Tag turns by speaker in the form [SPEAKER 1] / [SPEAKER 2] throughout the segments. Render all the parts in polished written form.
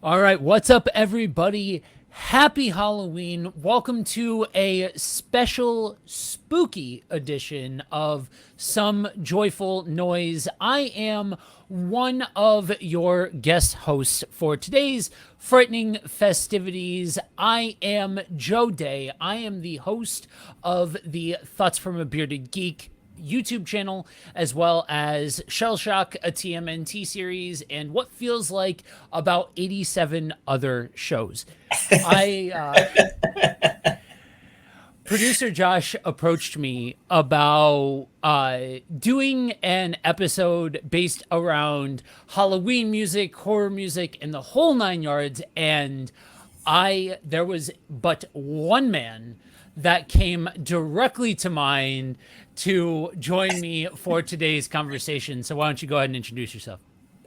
[SPEAKER 1] All right, what's up, everybody? Happy Halloween. Welcome to a special spooky edition of Some Joyful Noise. I am one of your guest hosts for today's frightening festivities. I am Joe Day. I am the host of the Thoughts from a Bearded Geek YouTube channel, as well as Shell Shock, a TMNT series, and what feels like about 87 other shows. I Producer Josh approached me about doing an episode based around Halloween music, horror music, and the whole nine yards. And there was but one man that came directly to mind to join me for today's conversation. So why don't you go ahead and introduce yourself?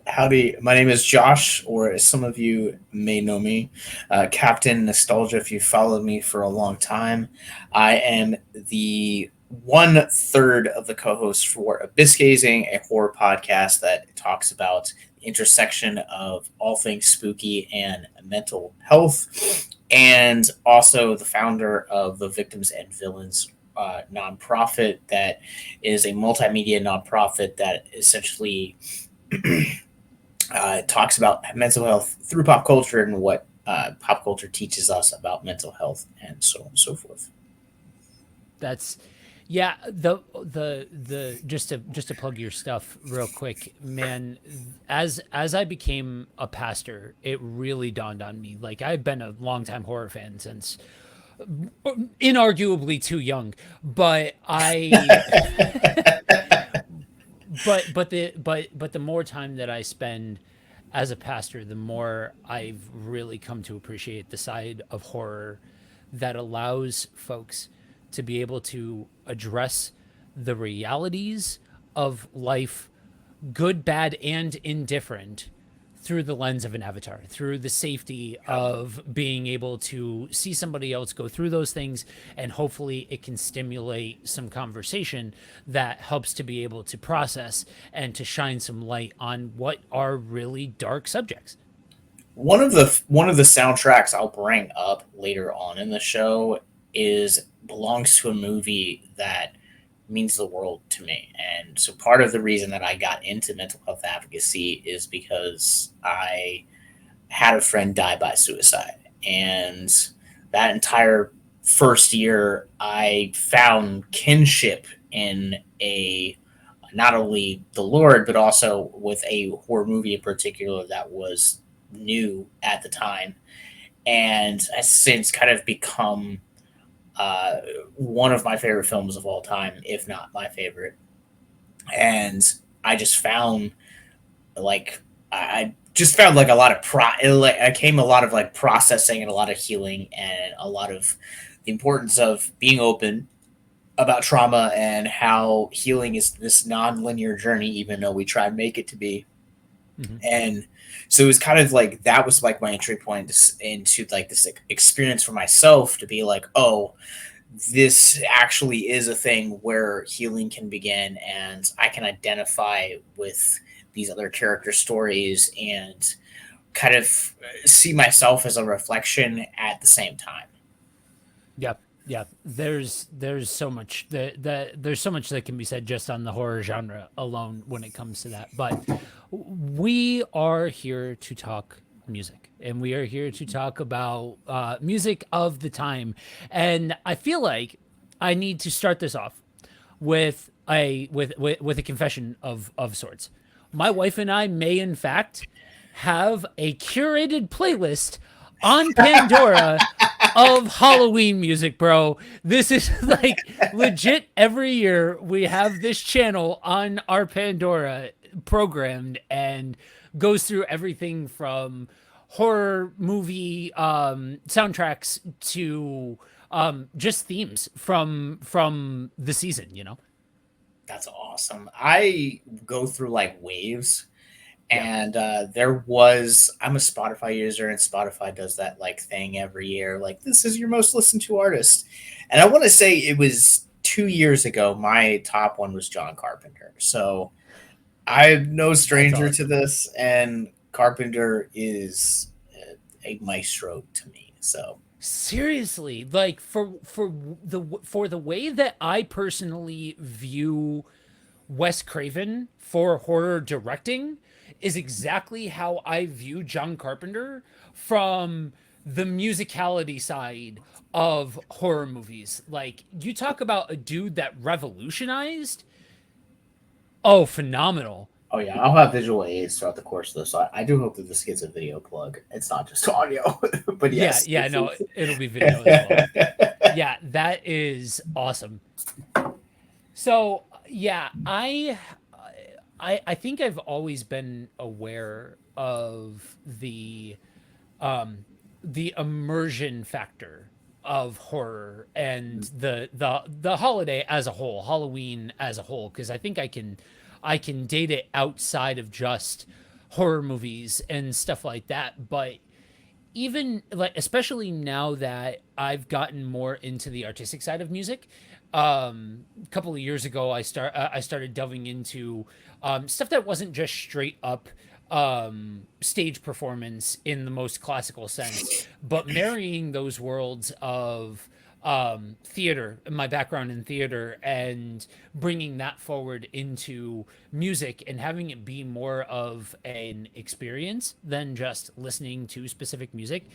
[SPEAKER 2] Howdy, my name is Josh, or as some of you may know me, Captain Nostalgia. If you've followed me for a long time, I am the 1/3 of the co-hosts for Abyss Gazing, a horror podcast that talks about the intersection of all things spooky and mental health, and also the founder of the Victims and Villains nonprofit that is a multimedia nonprofit that essentially talks about mental health through pop culture and what pop culture teaches us about mental health and so on and so forth.
[SPEAKER 1] That's yeah, the just to plug your stuff real quick, man. As I became a pastor, it really dawned on me. Like, I've been a longtime horror fan since inarguably too young, but I but the more time that I spend as a pastor, the more I've really come to appreciate the side of horror that allows folks to be able to address the realities of life, good, bad, and indifferent, through the lens of an avatar, through the safety of being able to see somebody else go through those things, and hopefully it can stimulate some conversation that helps to be able to process and to shine some light on what are really dark subjects.
[SPEAKER 2] One of the soundtracks I'll bring up later on in the show is belongs to a movie that means the world to me. And so part of the reason that I got into mental health advocacy is because I had a friend die by suicide. And that entire first year, I found kinship in a not only the Lord, but also with a horror movie in particular that was new at the time. And has since kind of become uh, one of my favorite films of all time, if not my favorite. And I just found I just found like a lot of like I came a lot of like processing and a lot of healing and a lot of the importance of being open about trauma and how healing is this non-linear journey, even though we try and make it to be.
[SPEAKER 1] Mm-hmm.
[SPEAKER 2] And so it was kind of like that was like my entry point into like this experience for myself to be like, oh, this actually is a thing where healing can begin, and I can identify with these other character stories and kind of see myself as a reflection at the same time.
[SPEAKER 1] Yep. Yeah, there's so much there's so much that can be said just on the horror genre alone when it comes to that. But we are here to talk music, and we are here to talk about music of the time. And I feel like I need to start this off with a confession of sorts. My wife and I may in fact have a curated playlist on Pandora of Halloween music, bro. This is like legit. Every year we have this channel on our Pandora programmed and goes through everything from horror movie soundtracks to just themes from the season, you know?
[SPEAKER 2] That's awesome. I go through like waves,
[SPEAKER 1] Yeah.
[SPEAKER 2] and I'm a Spotify user, and Spotify does that like thing every year, like this is your most listened to artist. And I want to say it was 2 years ago. My top one was John Carpenter. So I'm no
[SPEAKER 1] That's
[SPEAKER 2] stranger to
[SPEAKER 1] awesome.
[SPEAKER 2] this, and Carpenter is a maestro to me. So
[SPEAKER 1] Seriously, like for the way that I personally view Wes Craven for horror directing is exactly how I view John Carpenter from the musicality side of horror movies. Like, you talk about a dude that revolutionized, oh, phenomenal.
[SPEAKER 2] oh yeah, I'll have visual aids throughout the course of this. So I do hope that this gets a video plug. It's not just audio, but
[SPEAKER 1] Yeah,
[SPEAKER 2] yes.
[SPEAKER 1] yeah, no, it'll be video as well. Yeah, that is awesome. So, yeah, I think I've always been aware of the immersion factor of horror and the holiday as a whole, Halloween as a whole, because I think I can date it outside of just horror movies and stuff like that. But even like, especially now that I've gotten more into the artistic side of music, a couple of years ago I started delving into stuff that wasn't just straight up stage performance in the most classical sense, but marrying those worlds of theater, my background in theater, and bringing that forward into music and having it be more of an experience than just listening to specific music.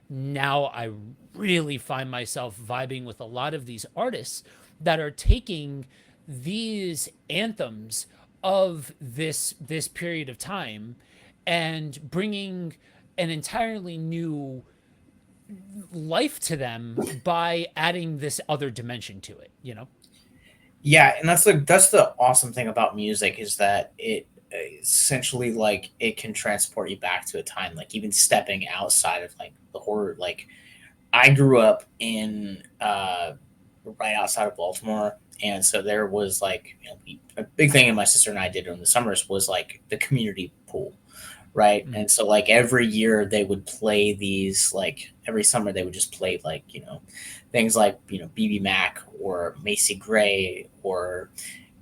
[SPEAKER 1] Now I really find myself vibing with a lot of these artists that are taking these anthems of this period of time and bringing an entirely new life to them by adding this other dimension to it, you know?
[SPEAKER 2] Yeah, and that's the awesome thing about music is that it essentially like it can transport you back to a time, like even stepping outside of like the horror. Like I grew up in right outside of Baltimore, and so there was like a big thing, and my sister and I did in the summers was like the community pool, right?
[SPEAKER 1] Mm.
[SPEAKER 2] And so like every year they would play these, like every summer they would just play like things like BB Mac or Macy Gray, or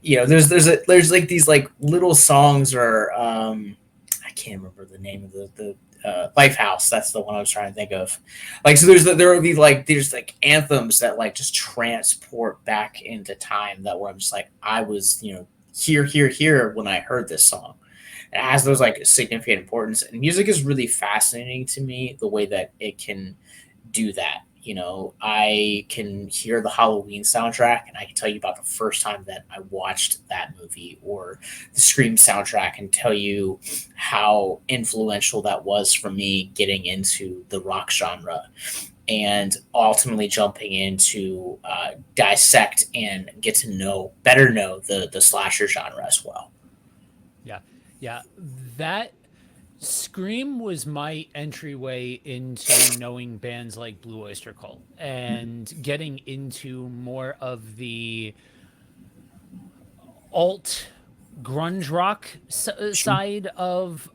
[SPEAKER 2] there's like these like little songs, or I can't remember the name of the Lifehouse. That's the one I was trying to think of. Like, so there will be like there's like anthems that like just transport back into time, that where I'm just like I was here when I heard this song. It has those like significant importance, and music is really fascinating to me, the way that it can do that. I can hear the Halloween soundtrack and I can tell you about the first time that I watched that movie, or the Scream soundtrack, and tell you how influential that was for me getting into the rock genre, and ultimately jumping into dissect and get to better know the slasher genre as well.
[SPEAKER 1] Yeah. Yeah. That Scream was my entryway into knowing bands like Blue Oyster Cult and getting into more of the alt grunge rock side of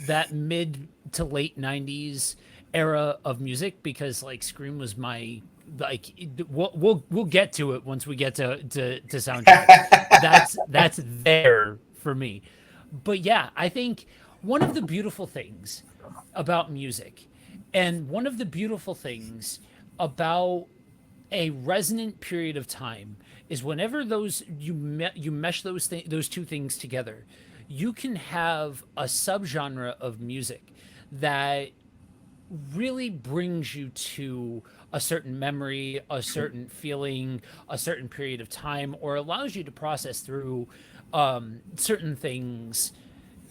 [SPEAKER 1] that mid to late 90s era of music, because like Scream was my, like, we'll get to it once we get to soundtrack. That's there for me. But yeah, I think one of the beautiful things about music, and one of the beautiful things about a resonant period of time, is whenever you mesh those two things together, you can have a subgenre of music that really brings you to a certain memory, a certain feeling, a certain period of time, or allows you to process through certain things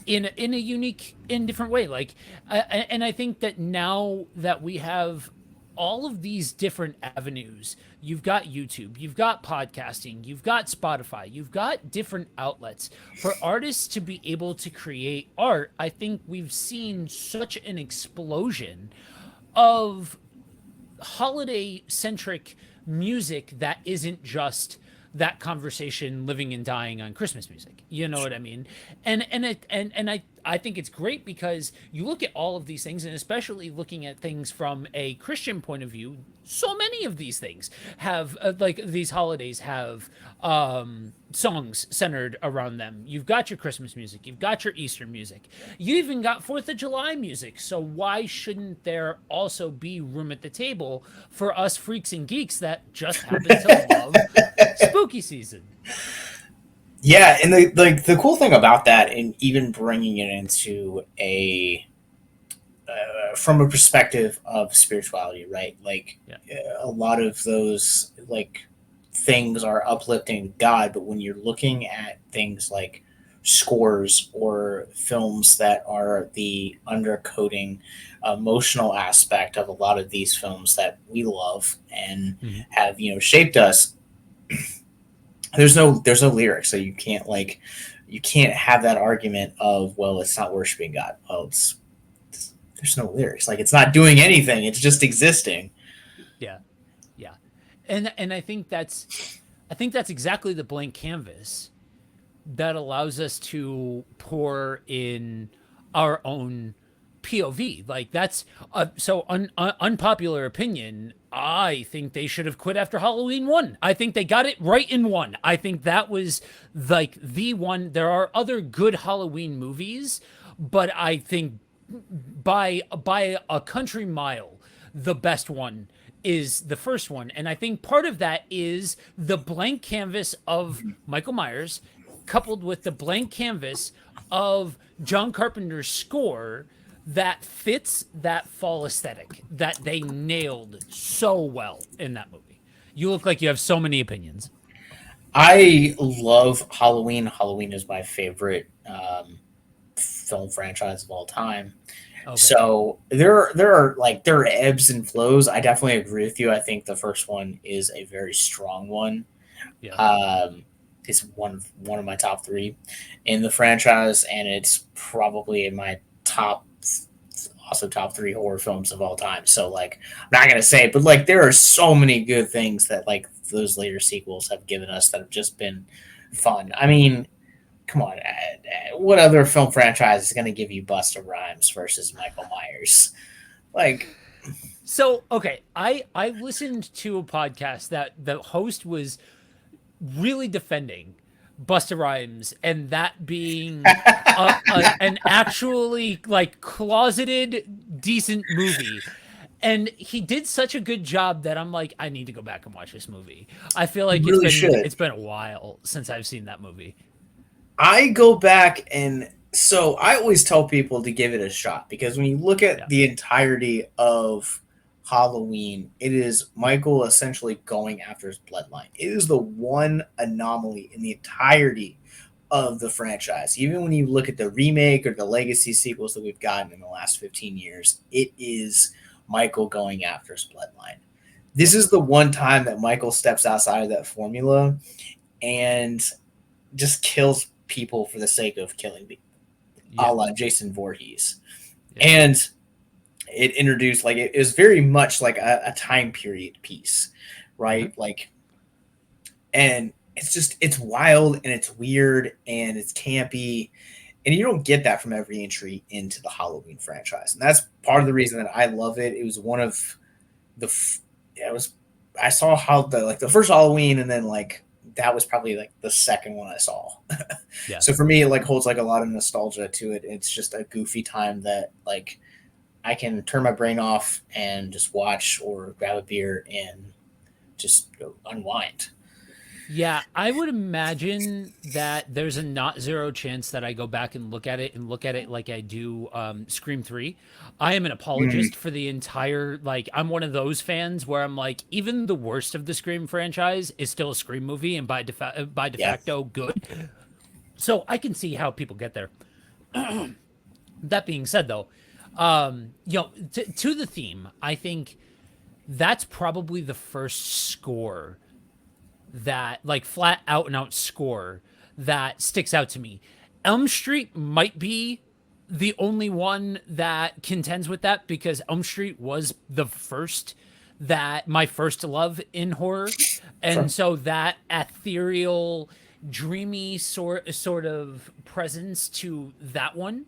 [SPEAKER 1] in a unique, in different way. Like, and I think that now that we have all of these different avenues, you've got YouTube, you've got podcasting, you've got Spotify, you've got different outlets for artists to be able to create art. I think we've seen such an explosion of holiday centric music that isn't just that conversation living and dying on Christmas music. You know what I mean? And I think it's great because you look at all of these things, and especially looking at things from a Christian point of view, so many of these things have like these holidays have songs centered around them. You've got your Christmas music, you've got your Easter music, you even got Fourth of July music. So why shouldn't there also be room at the table for us freaks and geeks that just happen to love spooky season?
[SPEAKER 2] Yeah, and the cool thing about that, and even bringing it into a from a perspective of spirituality, right? Like
[SPEAKER 1] Yeah.
[SPEAKER 2] a lot of those like things are uplifting God, but when you're looking at things like scores or films that are the undercoating emotional aspect of a lot of these films that we love and
[SPEAKER 1] Mhm.
[SPEAKER 2] have shaped us, there's no lyrics, so you can't have that argument of, well, it's not worshiping God. Well, there's no lyrics, like it's not doing anything, it's just existing.
[SPEAKER 1] Yeah. Yeah. And I think that's exactly the blank canvas that allows us to pour in our own POV. Like that's unpopular opinion. I think they should have quit after Halloween 1. I think they got it right in 1. I think that was like the one. There are other good Halloween movies, but I think by a country mile, the best one is the first one. And I think part of that is the blank canvas of Michael Myers coupled with the blank canvas of John Carpenter's score that fits that fall aesthetic that they nailed so well in that movie. You look like you have so many opinions.
[SPEAKER 2] I love Halloween. Halloween is my favorite film franchise of all time.
[SPEAKER 1] Okay.
[SPEAKER 2] So there are ebbs and flows. I definitely agree with you. I think the first one is a very strong one.
[SPEAKER 1] Yeah.
[SPEAKER 2] It's one of my top three in the franchise, and it's probably in my top three horror films of all time. So like, I'm not gonna say it, but like, there are so many good things that like those later sequels have given us that have just been fun. I mean, come on, what other film franchise is going to give you Busta Rhymes versus Michael Myers? Like,
[SPEAKER 1] So, okay, I listened to a podcast that the host was really defending Busta Rhymes and that being an actually like closeted decent movie. And he did such a good job that I'm like, I need to go back and watch this movie. I feel
[SPEAKER 2] you
[SPEAKER 1] like
[SPEAKER 2] really should.
[SPEAKER 1] it's been a while since I've seen that movie.
[SPEAKER 2] I go back, and so I always tell people to give it a shot, because when you look at
[SPEAKER 1] Yeah.
[SPEAKER 2] the entirety of Halloween, it is Michael essentially going after his bloodline. It is the one anomaly in the entirety of the franchise. Even when you look at the remake or the legacy sequels that we've gotten in the last 15 years, it is Michael going after his bloodline. This
[SPEAKER 1] Yep.
[SPEAKER 2] is the one time that Michael steps outside of that formula and just kills people for the sake of killing people, a
[SPEAKER 1] Yeah.
[SPEAKER 2] la Jason Voorhees.
[SPEAKER 1] Yeah.
[SPEAKER 2] And it introduced, like, it was very much like a time period piece,
[SPEAKER 1] Uh-huh.
[SPEAKER 2] right? Like, and it's wild and it's weird and it's campy, and you don't get that from every entry into the Halloween franchise. And that's part of the reason that I love it. It was one of it was, I saw how the first Halloween, and then like that was probably like the second one I saw.
[SPEAKER 1] Yeah.
[SPEAKER 2] So for me, it like holds like a lot of nostalgia to it. It's just a goofy time that like I can turn my brain off and just watch or grab a beer and just unwind.
[SPEAKER 1] Yeah, I would imagine that there's a not zero chance that I go back and look at it like I do Scream 3. I am an
[SPEAKER 2] Mm,
[SPEAKER 1] apologist for the entire like I'm one of those fans where I'm like even the worst of the Scream franchise is still a Scream movie and by de
[SPEAKER 2] yeah.
[SPEAKER 1] facto good. So I can see how people get there. That being said though, to the theme, I think that's probably the first score that like flat out and out score that sticks out to me. Elm Street might be the only one that contends with that because Elm Street was the first that my first love in horror. And
[SPEAKER 2] Sure.
[SPEAKER 1] so that ethereal, dreamy sort of presence to that one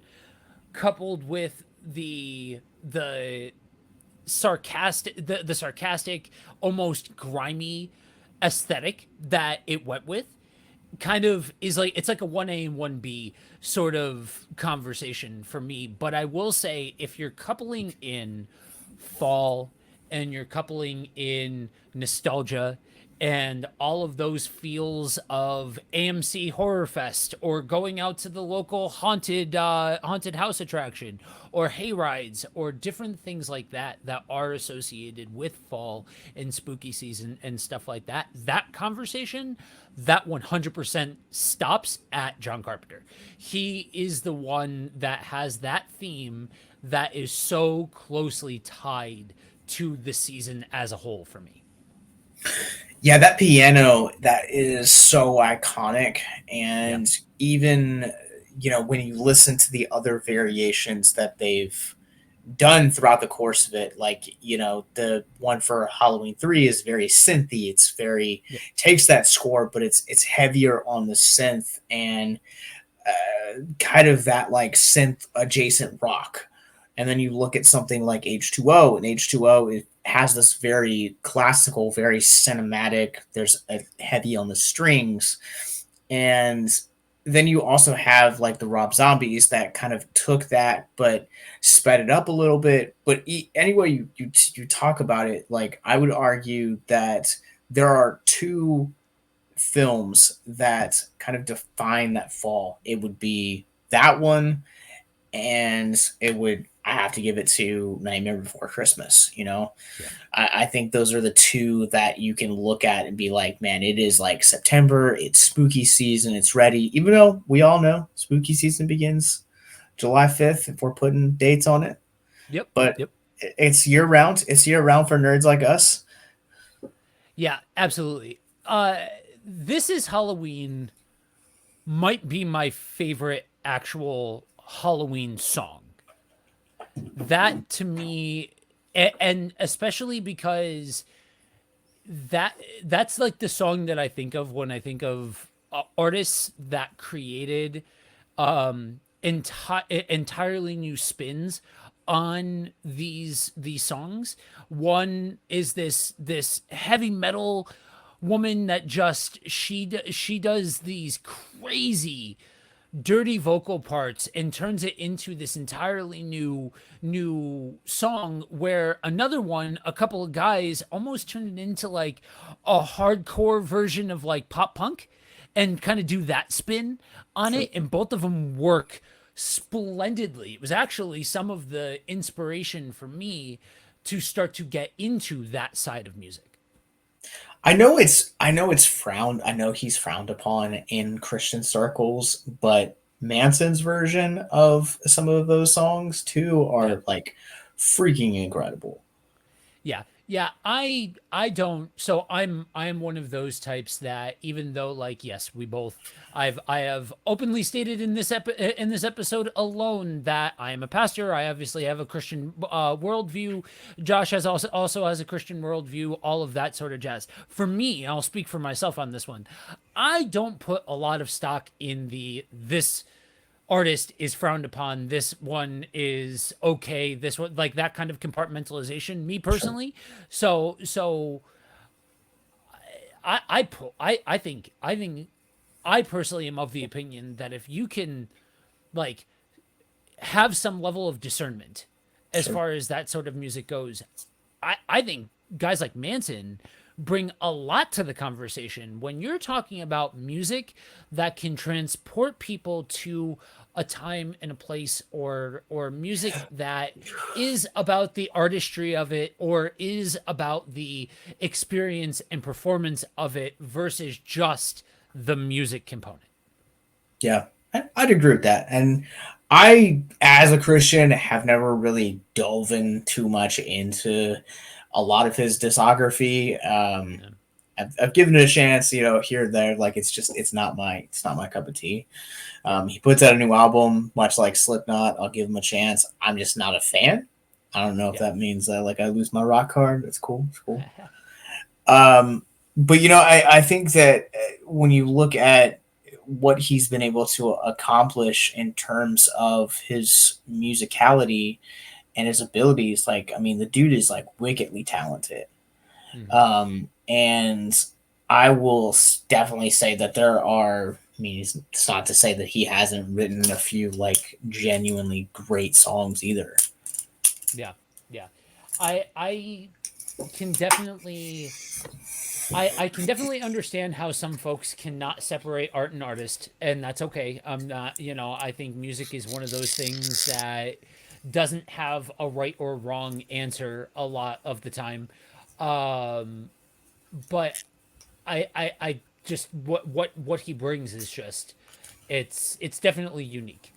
[SPEAKER 1] coupled with the sarcastic, almost grimy aesthetic that it went with, kind of is like, it's like a 1A and 1B sort of conversation for me. But I will say, if you're coupling in fall and you're coupling in nostalgia and all of those feels of AMC Horror Fest, or going out to the local haunted house attraction, or hay rides, or different things like that that are associated with fall and spooky season and stuff like that, that conversation, that 100% stops at John Carpenter. He is the one that has that theme that is so closely tied to the season as a whole for me.
[SPEAKER 2] Yeah, that piano, that is so iconic.
[SPEAKER 1] Yeah.
[SPEAKER 2] And even, when you listen to the other variations that they've done throughout the course of it, like, the one for Halloween 3 is very synthy. It's very,
[SPEAKER 1] Yep.
[SPEAKER 2] takes that score, but it's heavier on the synth, and kind of that like synth adjacent rock. And then you look at something like H2O, and H2O, it has this very classical, very cinematic, there's a heavy on the strings. And then you also have like the Rob Zombies that kind of took that but sped it up a little bit. But anyway, you talk about it, like, I would argue that there are two films that kind of define that fall. It would be that one, and I have to give it to Nightmare Before Christmas.
[SPEAKER 1] Yeah.
[SPEAKER 2] I think those are the two that you can look at and be like, man, it is like September, it's spooky season, it's ready. Even though we all know spooky season begins July 5th, if we're putting dates on it.
[SPEAKER 1] Yep.
[SPEAKER 2] But
[SPEAKER 1] Yep.
[SPEAKER 2] it's year round. It's year round for nerds like us.
[SPEAKER 1] Yeah, absolutely. This Is Halloween might be my favorite actual Halloween song. That to me, and especially because that's like the song that I think of when I think of artists that created entirely new spins on these songs. One is this heavy metal woman that just she does these crazy dirty vocal parts and turns it into this entirely new song, where another one, a couple of guys almost turned it into like a hardcore version of like pop punk and kind of do that spin on it, and both of them work splendidly. It was actually some of the inspiration for me to start to get into that side of music.
[SPEAKER 2] I know it's frowned. I know he's frowned upon in Christian circles, but Manson's version of some of those songs too
[SPEAKER 1] Yeah.
[SPEAKER 2] are like freaking incredible.
[SPEAKER 1] Yeah. Yeah, I don't, so I am one of those types that, even though, like, yes, we both, I have openly stated in in this episode alone that I am a pastor. I obviously have a Christian worldview. Josh also has a Christian worldview, all of that sort of jazz. For me, I'll speak for myself on this one. I don't put a lot of stock in this artist is frowned upon, this one is okay, this one, like, that kind of compartmentalization, me
[SPEAKER 2] Sure.
[SPEAKER 1] personally. So I think I personally am of the opinion that if you can, like, have some level of discernment as
[SPEAKER 2] Sure.
[SPEAKER 1] far as that sort of music goes, I think guys like Manson bring a lot to the conversation when you're talking about music that can transport people to a time and a place, or music that is about the artistry of it, or is about the experience and performance of it versus just the music component.
[SPEAKER 2] Yeah, I'd agree with that. And I, as a Christian, have never really dove in too much into a lot of his discography.
[SPEAKER 1] Yeah.
[SPEAKER 2] I've given it a chance, here and there. Like, it's not my cup of tea. He puts out a new album, much like Slipknot. I'll give him a chance. I'm just not a fan. I don't know if
[SPEAKER 1] Yeah.
[SPEAKER 2] that means like I lose my rock card. It's cool. It's cool. Um, but I think that when you look at what he's been able to accomplish in terms of his musicality and his abilities. Like, I mean, the dude is like wickedly talented. And I will definitely say that there are. I mean, it's not to say that he hasn't written a few like genuinely great songs either.
[SPEAKER 1] Yeah, yeah. I can definitely I can definitely understand how some folks cannot separate art and artist, and that's okay. I'm not, I think music is one of those things that doesn't have a right or wrong answer a lot of the time. Um, but I just what he brings is just it's definitely unique.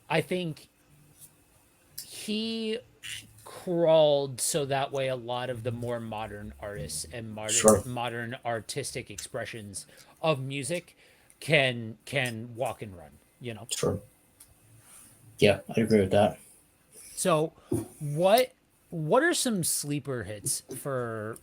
[SPEAKER 1] I think he crawled so that way a lot of the more modern artists and
[SPEAKER 2] Sure.
[SPEAKER 1] modern artistic expressions of music can walk and run.
[SPEAKER 2] Sure. Yeah, I agree with that.
[SPEAKER 1] So what are some sleeper hits for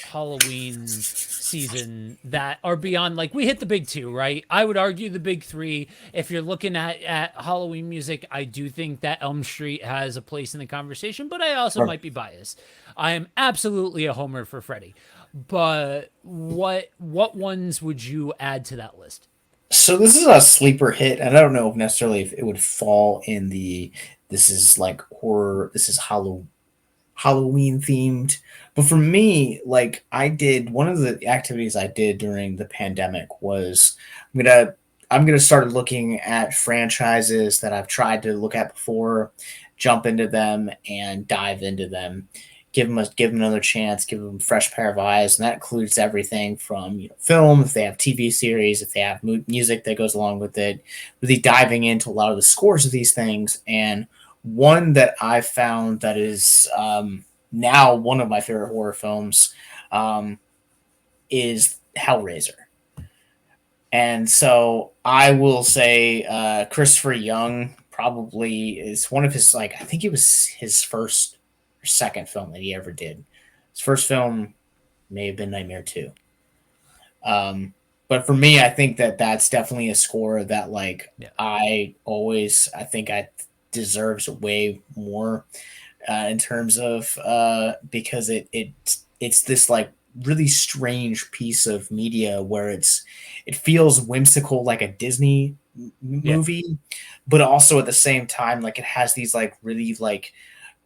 [SPEAKER 1] Halloween season that are beyond, like, we hit the big two, right? I would argue the big three. If you're looking at Halloween music, I do think that Elm Street has a place in the conversation, but I also
[SPEAKER 2] Sure.
[SPEAKER 1] might be biased. I am absolutely a homer for Freddy. But what ones would you add to that list?
[SPEAKER 2] So this is a sleeper hit, and I don't know if necessarily if it would fall in the this is like horror, this is Halloween themed. But for me, like I did one of the activities I did during the pandemic was I'm gonna I'm gonna start looking at franchises that I've tried to look at before, jump into them and dive into them, give them another chance, give them a fresh pair of eyes, and that includes everything from film, if they have TV series, if they have music that goes along with it, really diving into a lot of the scores of these things. And one that I found that is now one of my favorite horror films um, is Hellraiser. And so I will say Christopher Young probably is one of his, like, I think it was his first or second film that he ever did. His first film may have been Nightmare 2. But for me, I think that that's definitely a score that, like,
[SPEAKER 1] Yeah.
[SPEAKER 2] I think I deserves way more in terms of because it's this like really strange piece of media where it feels whimsical like a Disney
[SPEAKER 1] Yeah.
[SPEAKER 2] movie, but also at the same time like it has these like really like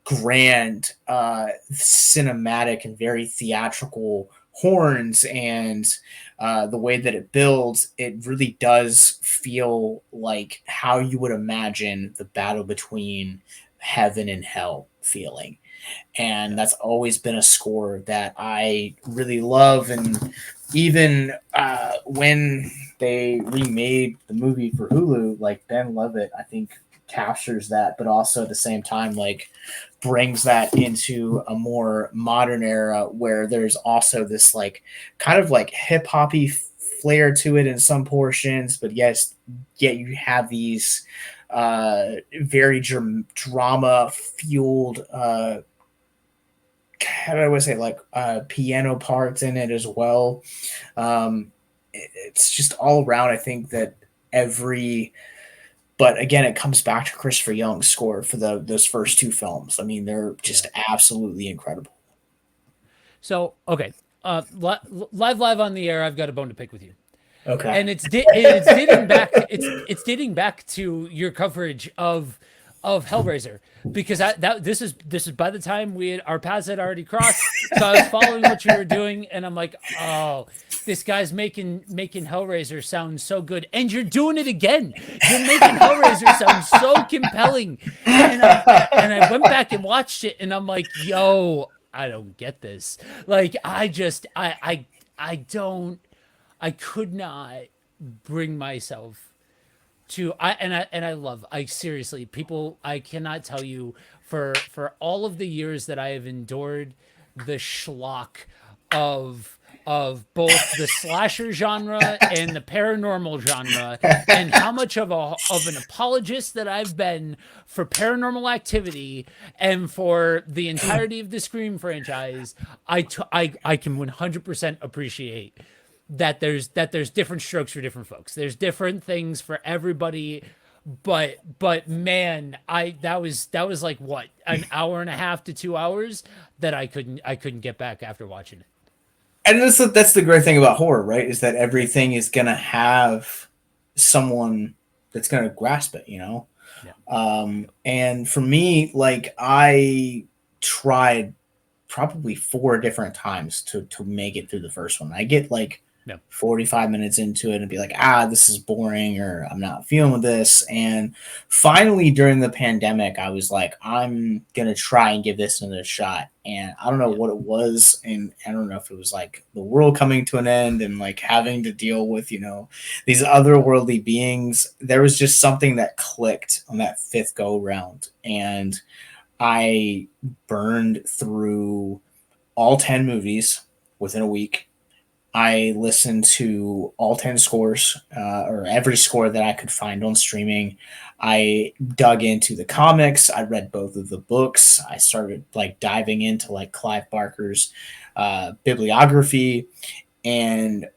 [SPEAKER 2] grand cinematic and very theatrical horns, and the way that it builds, it really does feel like how you would imagine the battle between heaven and hell feeling. And
[SPEAKER 1] Yeah.
[SPEAKER 2] that's always been a score that I really love. And even when they remade the movie for Hulu, like Ben Lovett, I think captures that, but also at the same time, like brings that into a more modern era where there's also this like kind of like hip hoppy flair to it in some portions, but yes, yet you have these very drama fueled how do I say like piano parts in it as well. It's just all around. I think that every, but again, it comes back to Christopher Young's score for those first two films. I mean, they're
[SPEAKER 1] Yeah.
[SPEAKER 2] just absolutely incredible.
[SPEAKER 1] So, okay. Live on the air, I've got a bone to pick with you.
[SPEAKER 2] Okay.
[SPEAKER 1] And it's dating back, it's dating back to your coverage of Hellraiser, because this is by the time our paths had already crossed. So I was following what you were doing, and I'm like, oh, this guy's making Hellraiser sound so good, and you're doing it again. You're making Hellraiser sound so compelling, and I went back and watched it, and I'm like, yo, I don't get this. Like, I don't, I could not bring myself to I love, I seriously, people, I cannot tell you, for all of the years that I have endured the schlock of both the slasher genre and the paranormal genre, and how much of an apologist that I've been for Paranormal Activity and for the entirety of the Scream franchise. I can 100% appreciate that there's different strokes for different folks. There's different things for everybody. But man, that was like what, an hour and a half to 2 hours that I couldn't get back after watching it.
[SPEAKER 2] And that's the great thing about horror, right? Is that everything is gonna have someone that's gonna grasp it, you know.
[SPEAKER 1] Yeah.
[SPEAKER 2] And for me, like I tried probably 4 different times to make it through the first one. I get like
[SPEAKER 1] Yeah.
[SPEAKER 2] 45 minutes into it and be like, this is boring, or I'm not feeling this. And finally, during the pandemic, I was like, I'm going to try and give this another shot. And I don't know
[SPEAKER 1] Yeah.
[SPEAKER 2] what it was. And I don't know if it was like the world coming to an end and like having to deal with, these otherworldly beings. There was just something that clicked on that fifth go round. And I burned through all 10 movies within a week. I listened to all 10 scores, or every score that I could find on streaming. I dug into the comics. I read both of the books. I started like diving into like Clive Barker's bibliography. And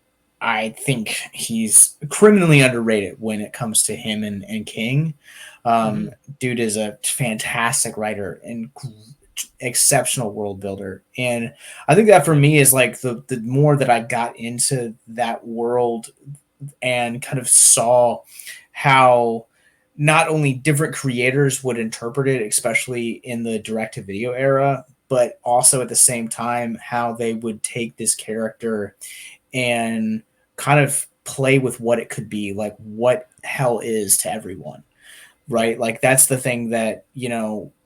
[SPEAKER 2] I think he's criminally underrated when it comes to him and King.
[SPEAKER 1] Hmm.
[SPEAKER 2] Dude is a fantastic writer and exceptional world builder. And I think that for me is like the more that I got into that world and kind of saw how not only different creators would interpret it, especially in the direct to video era, but also at the same time how they would take this character and kind of play with what it could be, like what hell is to everyone,
[SPEAKER 1] Yeah.
[SPEAKER 2] right? Like that's the thing that,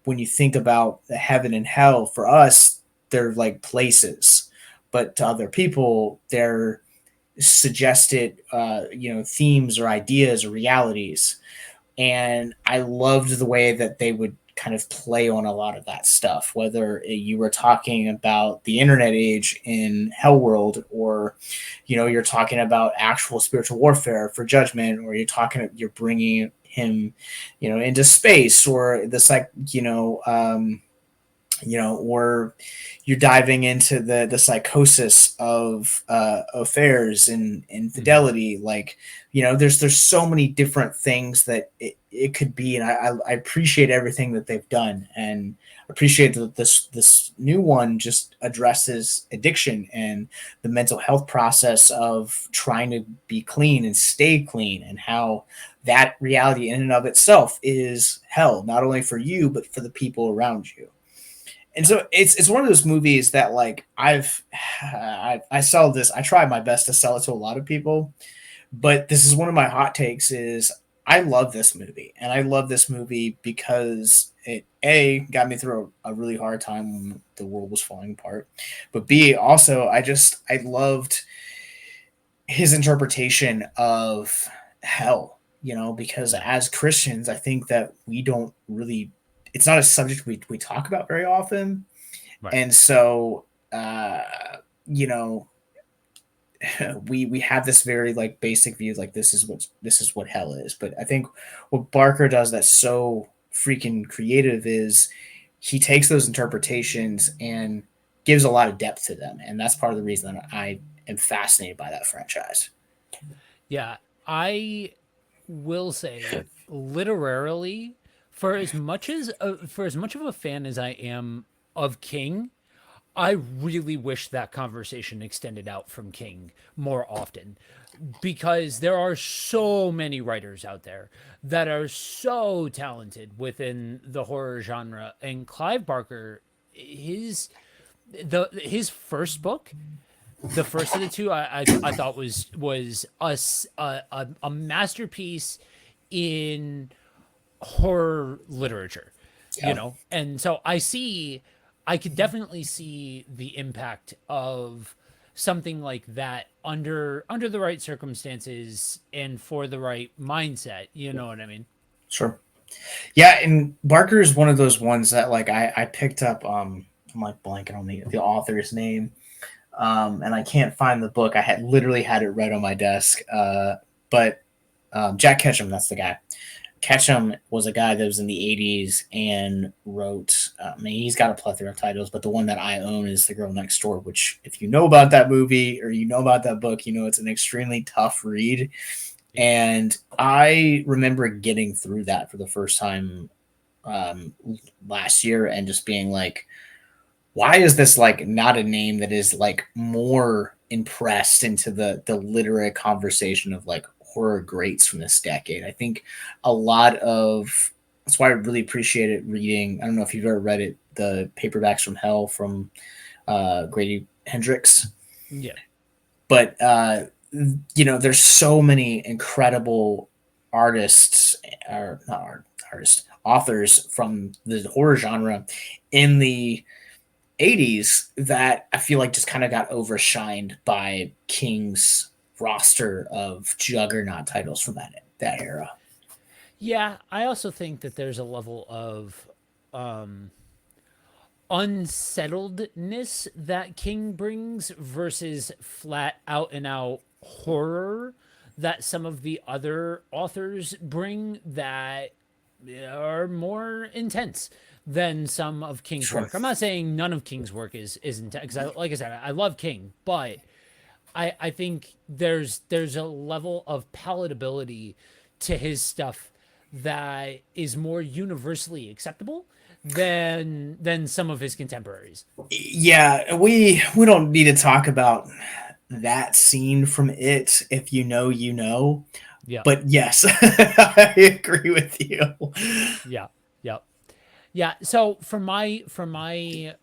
[SPEAKER 2] when you think about the heaven and hell, for us, they're like places, but to other people, they're suggested, themes or ideas or realities. And I loved the way that they would kind of play on a lot of that stuff, whether you were talking about the internet age in Hell World, or you're talking about actual spiritual warfare for Judgment, or you're bringing him into space, or this like or you're diving into the psychosis of affairs and
[SPEAKER 1] Hmm.
[SPEAKER 2] infidelity. Like, there's so many different things that it could be. And I appreciate everything that they've done, and appreciate that this new one just addresses addiction and the mental health process of trying to be clean and stay clean, and how that reality in and of itself is hell, not only for you, but for the people around you. And
[SPEAKER 1] Yeah.
[SPEAKER 2] so it's one of those movies that like I sell this. I try my best to sell it to a lot of people, but this is one of my hot takes. Is I love this movie, and I love this movie because it got me through a really hard time when the world was falling apart, but B, also I loved his interpretation of hell. Because
[SPEAKER 1] Yeah.
[SPEAKER 2] as Christians, I think that we don't really. It's not a subject we talk about very often,
[SPEAKER 1] Right.
[SPEAKER 2] and so you know we have this very like basic view, like this is what hell is. But I think what Barker does that's so freaking creative is he takes those interpretations and gives a lot of depth to them, and that's part of the reason that I am fascinated by that franchise.
[SPEAKER 1] Yeah. I will say, literally, for as much of a fan as I am of King, I really wish that conversation extended out from King more often, because there are so many writers out there that are so talented within the horror genre. And Clive Barker, his first book, the first of the two, I thought was a masterpiece in horror literature,
[SPEAKER 2] Yeah,
[SPEAKER 1] and so I could definitely see the impact of something like that under the right circumstances and for the right mindset. You know what I mean?
[SPEAKER 2] sure. Yeah, and Barker is one of those ones that like I picked up. I'm like blanking on the author's name, and I can't find the book. I had literally had it read on my desk, but Jack Ketchum, that's the guy. Ketchum was a guy that was in the 80s and wrote, I mean, he's got a plethora of titles, but the one that I own is The Girl Next Door, which, if you know about that movie or you know about that book, you know it's an extremely tough read. And I remember getting through that for the first time last year and just being like, why is this like not a name that is like more impressed into the literary conversation of like horror greats from this decade? I think a lot of that's why I really appreciated reading. I don't know if you've ever read it, the Paperbacks from Hell from Grady Hendrix.
[SPEAKER 1] Yeah.
[SPEAKER 2] But there's so many incredible artists, or not artists, authors from the horror genre in the 80s that I feel like just kind of got overshined by King's roster of juggernaut titles from that era.
[SPEAKER 1] Yeah, I also think that there's a level of unsettledness that King brings versus flat out and out horror that some of the other authors bring that are more intense than some of King's
[SPEAKER 2] Sure.
[SPEAKER 1] work. I'm not saying none of King's work is intense, because like I said, I love King, but I think there's a level of palatability to his stuff that is more universally acceptable than some of his contemporaries.
[SPEAKER 2] Yeah, we don't need to talk about that scene from It. If you know, you know.
[SPEAKER 1] Yeah.
[SPEAKER 2] But yes, I agree with you.
[SPEAKER 1] Yeah. Yeah. Yeah. So for my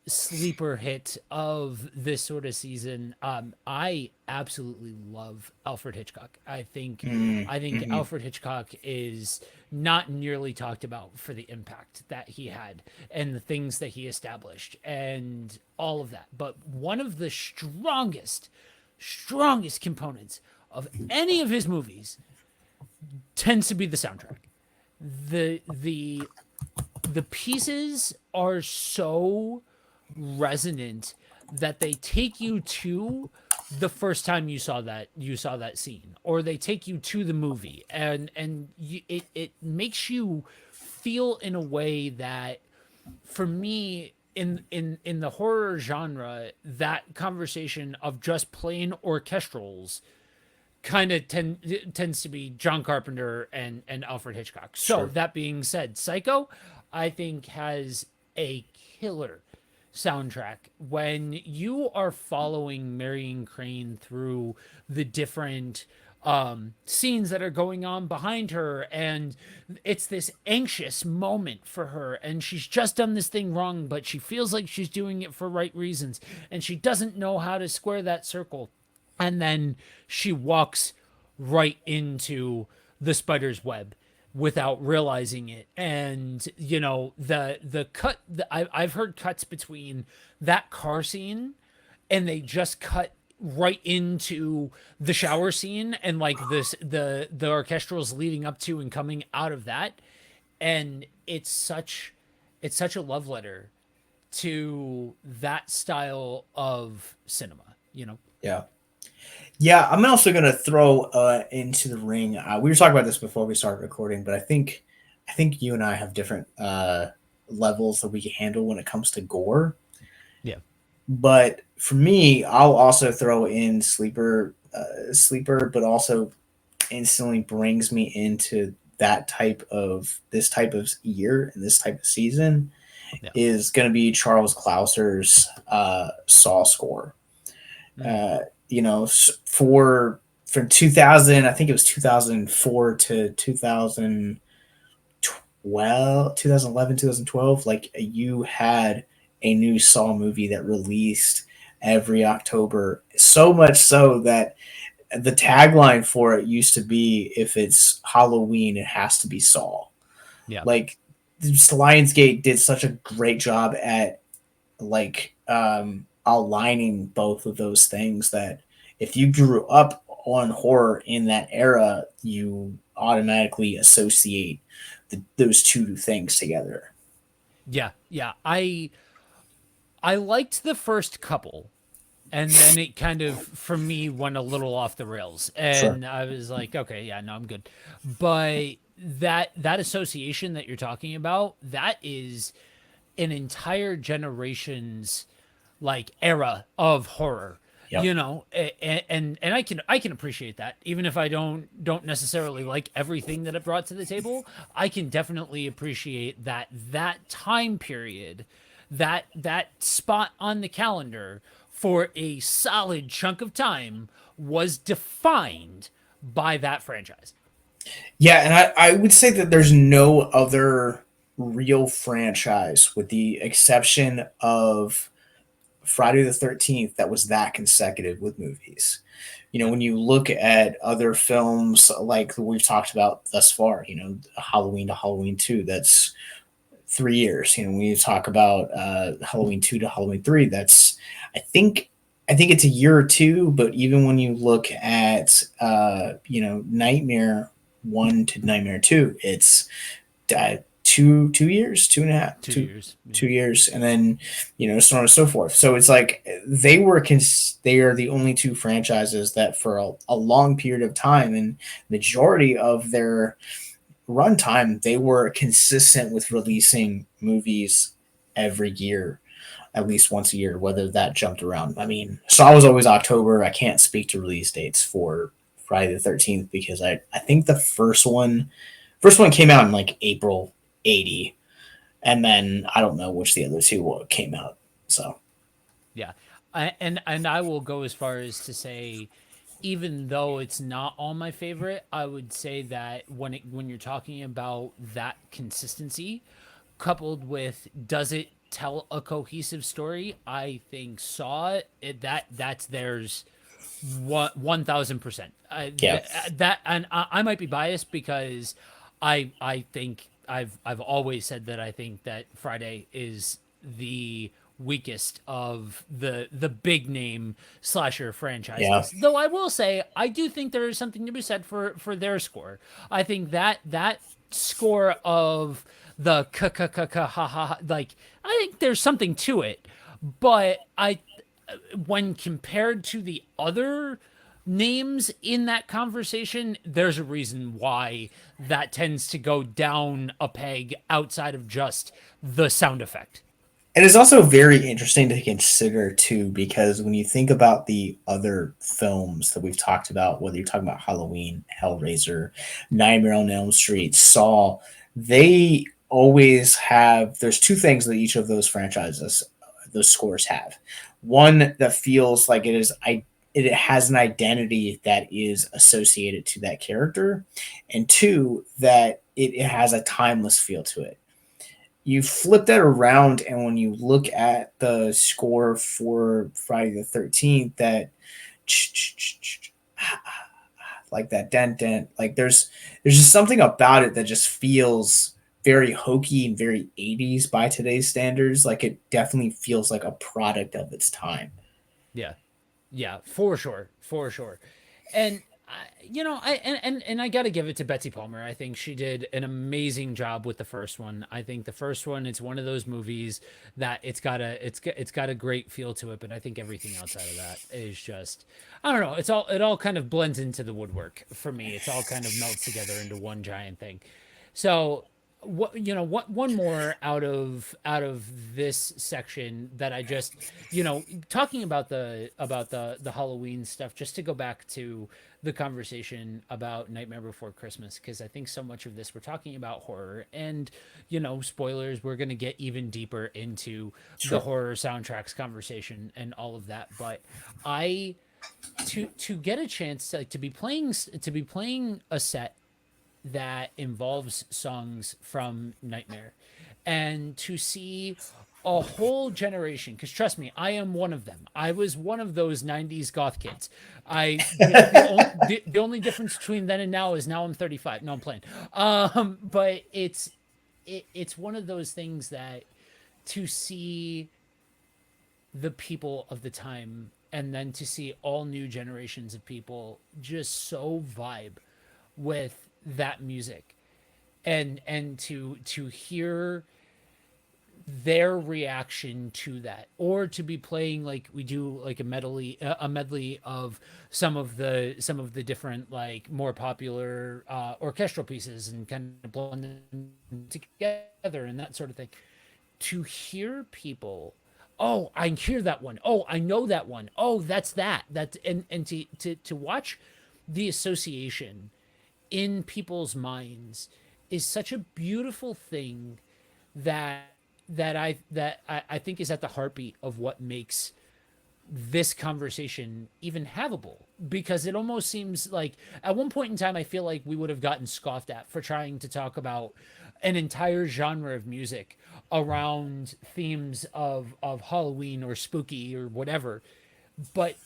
[SPEAKER 1] sleeper hit of this sort of season, I absolutely love Alfred Hitchcock. I think Alfred Hitchcock is not nearly talked about for the impact that he had and the things that he established and all of that. But one of the strongest components of any of his movies tends to be the soundtrack. The pieces are so resonant that they take you to the first time you saw that scene, or they take you to the movie, and it makes you feel in a way that, for me, in the horror genre, that conversation of just plain orchestrals kind of tends to be John Carpenter and Alfred Hitchcock. So
[SPEAKER 2] Sure.
[SPEAKER 1] that being said, Psycho, I think, has a killer soundtrack. When you are following Marion Crane through the different scenes that are going on behind her, and it's this anxious moment for her, and she's just done this thing wrong, but she feels like she's doing it for right reasons, and she doesn't know how to square that circle, and then she walks right into the spider's web without realizing it. And the cut, I've heard cuts between that car scene and they just cut right into the shower scene, and like this the orchestrals leading up to and coming out of that, and it's such a love letter to that style of cinema.
[SPEAKER 2] Yeah. Yeah, I'm also gonna throw into the ring. We were talking about this before we started recording, but I think you and I have different levels that we can handle when it comes to gore.
[SPEAKER 1] Yeah.
[SPEAKER 2] But for me, I'll also throw in sleeper, but also instantly brings me into this type of year and this type of season
[SPEAKER 1] Yeah.
[SPEAKER 2] is going to be Charles Klauser's Saw score. From 2000, I think it was 2004 to 2011, 2012, like you had a new Saw movie that released every October. So much so that the tagline for it used to be, if it's Halloween, it has to be Saw.
[SPEAKER 1] Yeah.
[SPEAKER 2] Like Lionsgate did such a great job at aligning both of those things that if you grew up on horror in that era, you automatically associate those two things together.
[SPEAKER 1] Yeah. I liked the first couple, and then it kind of, for me, went a little off the rails,
[SPEAKER 2] Sure.
[SPEAKER 1] and I was like, okay, yeah, no, I'm good. But that association that you're talking about, that is an entire generation's like era of horror,
[SPEAKER 2] Yep.
[SPEAKER 1] and I can appreciate that, even if I don't necessarily like everything that it brought to the table. I can definitely appreciate that time period, that spot on the calendar for a solid chunk of time was defined by that franchise.
[SPEAKER 2] Yeah, and I would say that there's no other real franchise, with the exception of Friday the 13th, that was that consecutive with movies.
[SPEAKER 1] Yeah.
[SPEAKER 2] When you look at other films like we've talked about thus far, Halloween to Halloween 2, that's 3 years. When you talk about Halloween 2 to Halloween 3, that's, I think, I think it's a year or two. But even when you look at, Nightmare 1 to Nightmare 2, it's 2 years, two and a half,
[SPEAKER 1] two
[SPEAKER 2] two
[SPEAKER 1] years yeah.
[SPEAKER 2] 2 years, and then so on and so forth. So it's like they are the only two franchises that for a long period of time, and majority of their runtime, they were consistent with releasing movies every year, at least once a year, whether that jumped around. I mean, so I was always October. I can't speak to release dates for Friday the 13th because I think the first one came out in like April 80, and then I don't know which the other two came out. So
[SPEAKER 1] Yeah. And I will go as far as to say, even though it's not all my favorite, I would say that when you're talking about that consistency coupled with, does it tell a cohesive story? I think Saw that's theirs 1,000%.
[SPEAKER 2] yeah,
[SPEAKER 1] That, and I might be biased because I think I've always said that I think that Friday is the weakest of the big name slasher
[SPEAKER 2] yeah,
[SPEAKER 1] franchises. Though I will say I do think there is something to be said for their score. I think that score of the ha ha, like, I think there's something to it, but I when compared to the other names in that conversation, there's a reason why that tends to go down a peg outside of just the sound effect.
[SPEAKER 2] it is also very interesting to consider too, because when you think about the other films that we've talked about, whether you're talking about Halloween, Hellraiser, Nightmare on Elm Street, Saw, they always have. There's two things that each of those franchises, those scores have. One that feels like it has an identity that is associated to that character, and two, that it has a timeless feel to it. You flip that around, and when you look at the score for Friday the 13th, that like that dent dent, like there's just something about it that just feels very hokey and very 80s by today's standards. Like it definitely feels like a product of its time.
[SPEAKER 1] Yeah. Yeah, for sure, for sure. And I got to give it to Betsy Palmer. I think she did an amazing job with the first one. I think the first one, it's one of those movies that it's got a great feel to it, but I think everything outside of that is just, I don't know, it all kind of blends into the woodwork for me. It's all kind of melts together into one giant thing. So what one more out of this section that I just, talking about the Halloween stuff, just to go back to the conversation about Nightmare Before Christmas, because I think so much of this, we're talking about horror, and spoilers, we're going to get even deeper into the
[SPEAKER 2] Sure.
[SPEAKER 1] horror soundtracks conversation and all of that. But I to get a chance to be playing a set that involves songs from Nightmare, and to see a whole generation, because trust me, I am one of them. I was one of those 90s goth kids. The only difference between then and now is now I'm 35. No, I'm playing. But it's one of those things that, to see the people of the time, and then to see all new generations of people just so vibe with that music, and to hear their reaction to that, or to be playing like we do like a medley of some of the different like more popular orchestral pieces and kind of blend them together and that sort of thing. To hear people, oh, I hear that one, oh, I know that one, oh, that's and to watch the association in people's minds is such a beautiful thing that I think is at the heartbeat of what makes this conversation even havable, because it almost seems like at one point in time I feel like we would have gotten scoffed at for trying to talk about an entire genre of music around themes of Halloween or spooky or whatever. But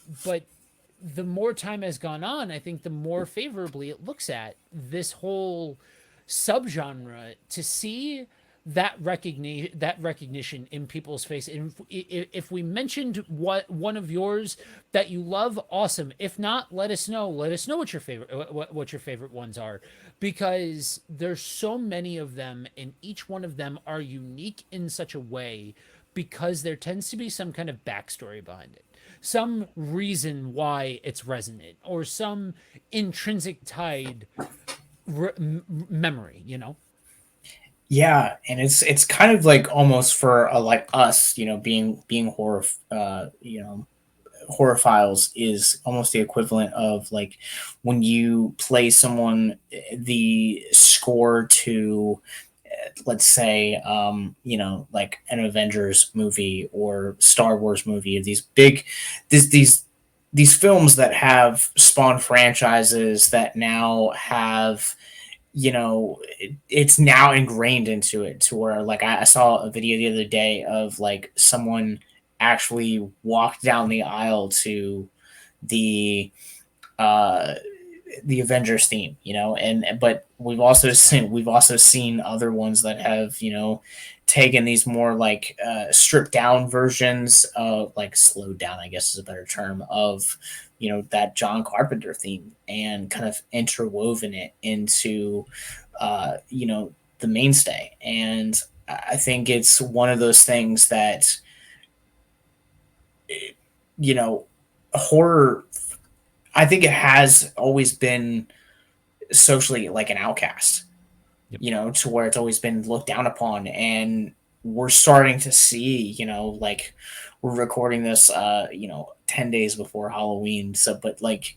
[SPEAKER 1] the more time has gone on, I think the more favorably it looks at this whole subgenre, to see that recognition in people's face. And if we mentioned what one of yours that you love, awesome. If not, let us know. Let us know what your favorite what your favorite ones are, because there's so many of them, and each one of them are unique in such a way because there tends to be some kind of backstory behind it, some reason why it's resonant, or some intrinsic tied memory, you know?
[SPEAKER 2] Yeah, and it's kind of like almost for like us, being horror, horror is almost the equivalent of like when you play someone the score to, let's say, like an Avengers movie or Star Wars movie, these big, these films that have spawned franchises that now have, it's now ingrained into it, to where like I saw a video the other day of like someone actually walked down the aisle to the uh the Avengers theme, and but we've also seen other ones that have, taken these more like stripped down versions of, like, slowed down, I guess is a better term, of, that John Carpenter theme, and kind of interwoven it into the mainstay. And I think it's one of those things that, you know horror, I think it has always been socially like an outcast,
[SPEAKER 1] Yep.
[SPEAKER 2] to where it's always been looked down upon. And we're starting to see, like, we're recording this, 10 days before Halloween. So, but like,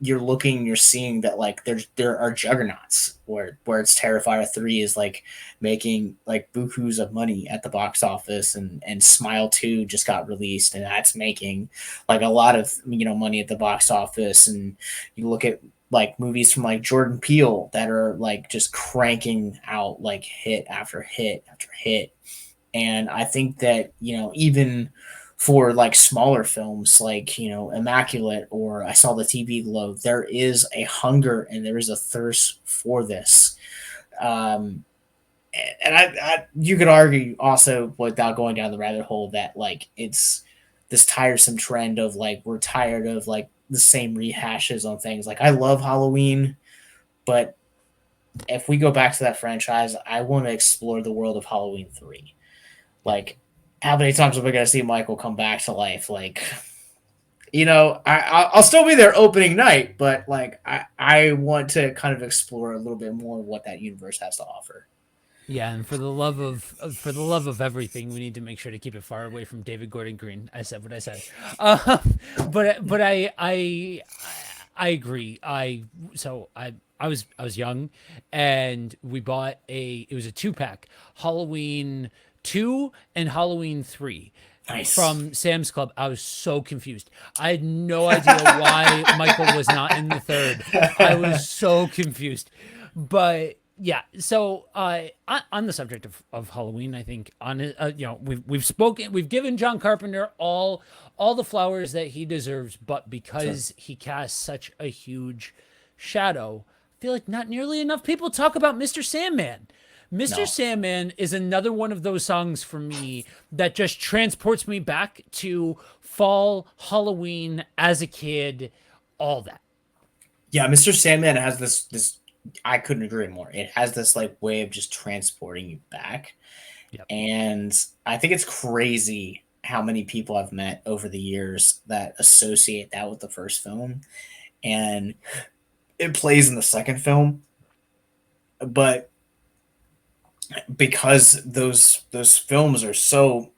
[SPEAKER 2] you're seeing that, like, there are juggernauts where it's Terrifier 3 is like making like bukus of money at the box office, and Smile 2 just got released, and that's making like a lot of, money at the box office. And you look at like movies from like Jordan Peele that are like just cranking out like hit after hit after hit. And I think that, even for like smaller films like, Immaculate, or I Saw the TV Glow, there is a hunger and there is a thirst for this. Um, and you could argue also, without going down the rabbit hole, that like it's this tiresome trend of like we're tired of like the same rehashes on things. Like, I love Halloween, but if we go back to that franchise, I want to explore the world of Halloween 3.
[SPEAKER 1] Yep.
[SPEAKER 2] Like, how many times are we going to see Michael come back to life? Like, I'll still be there opening night, but like, I want to kind of explore a little bit more of what that universe has to offer.
[SPEAKER 1] Yeah, and for the love of everything, we need to make sure to keep it far away from David Gordon Green. I said what I said, but I agree. I was young, and we bought it was a 2-pack, Halloween 2 and Halloween 3
[SPEAKER 2] Nice.
[SPEAKER 1] from Sam's Club. I was so confused. I had no idea why Michael was not in the third. I was so confused. But yeah, so on the subject of Halloween, I think we've given John Carpenter all the flowers that he deserves, but
[SPEAKER 2] Sure.
[SPEAKER 1] because he casts such a huge shadow, I feel like not nearly enough people talk about Mr. Sandman. Mr.
[SPEAKER 2] No.
[SPEAKER 1] Sandman is another one of those songs for me that just transports me back to fall, Halloween as a kid, all that.
[SPEAKER 2] Yeah, Mr. Sandman has this. I couldn't agree more. It has this like way of just transporting you back.
[SPEAKER 1] Yep.
[SPEAKER 2] And I think it's crazy how many people I've met over the years that associate that with the first film. And it plays in the second film, but because those films are so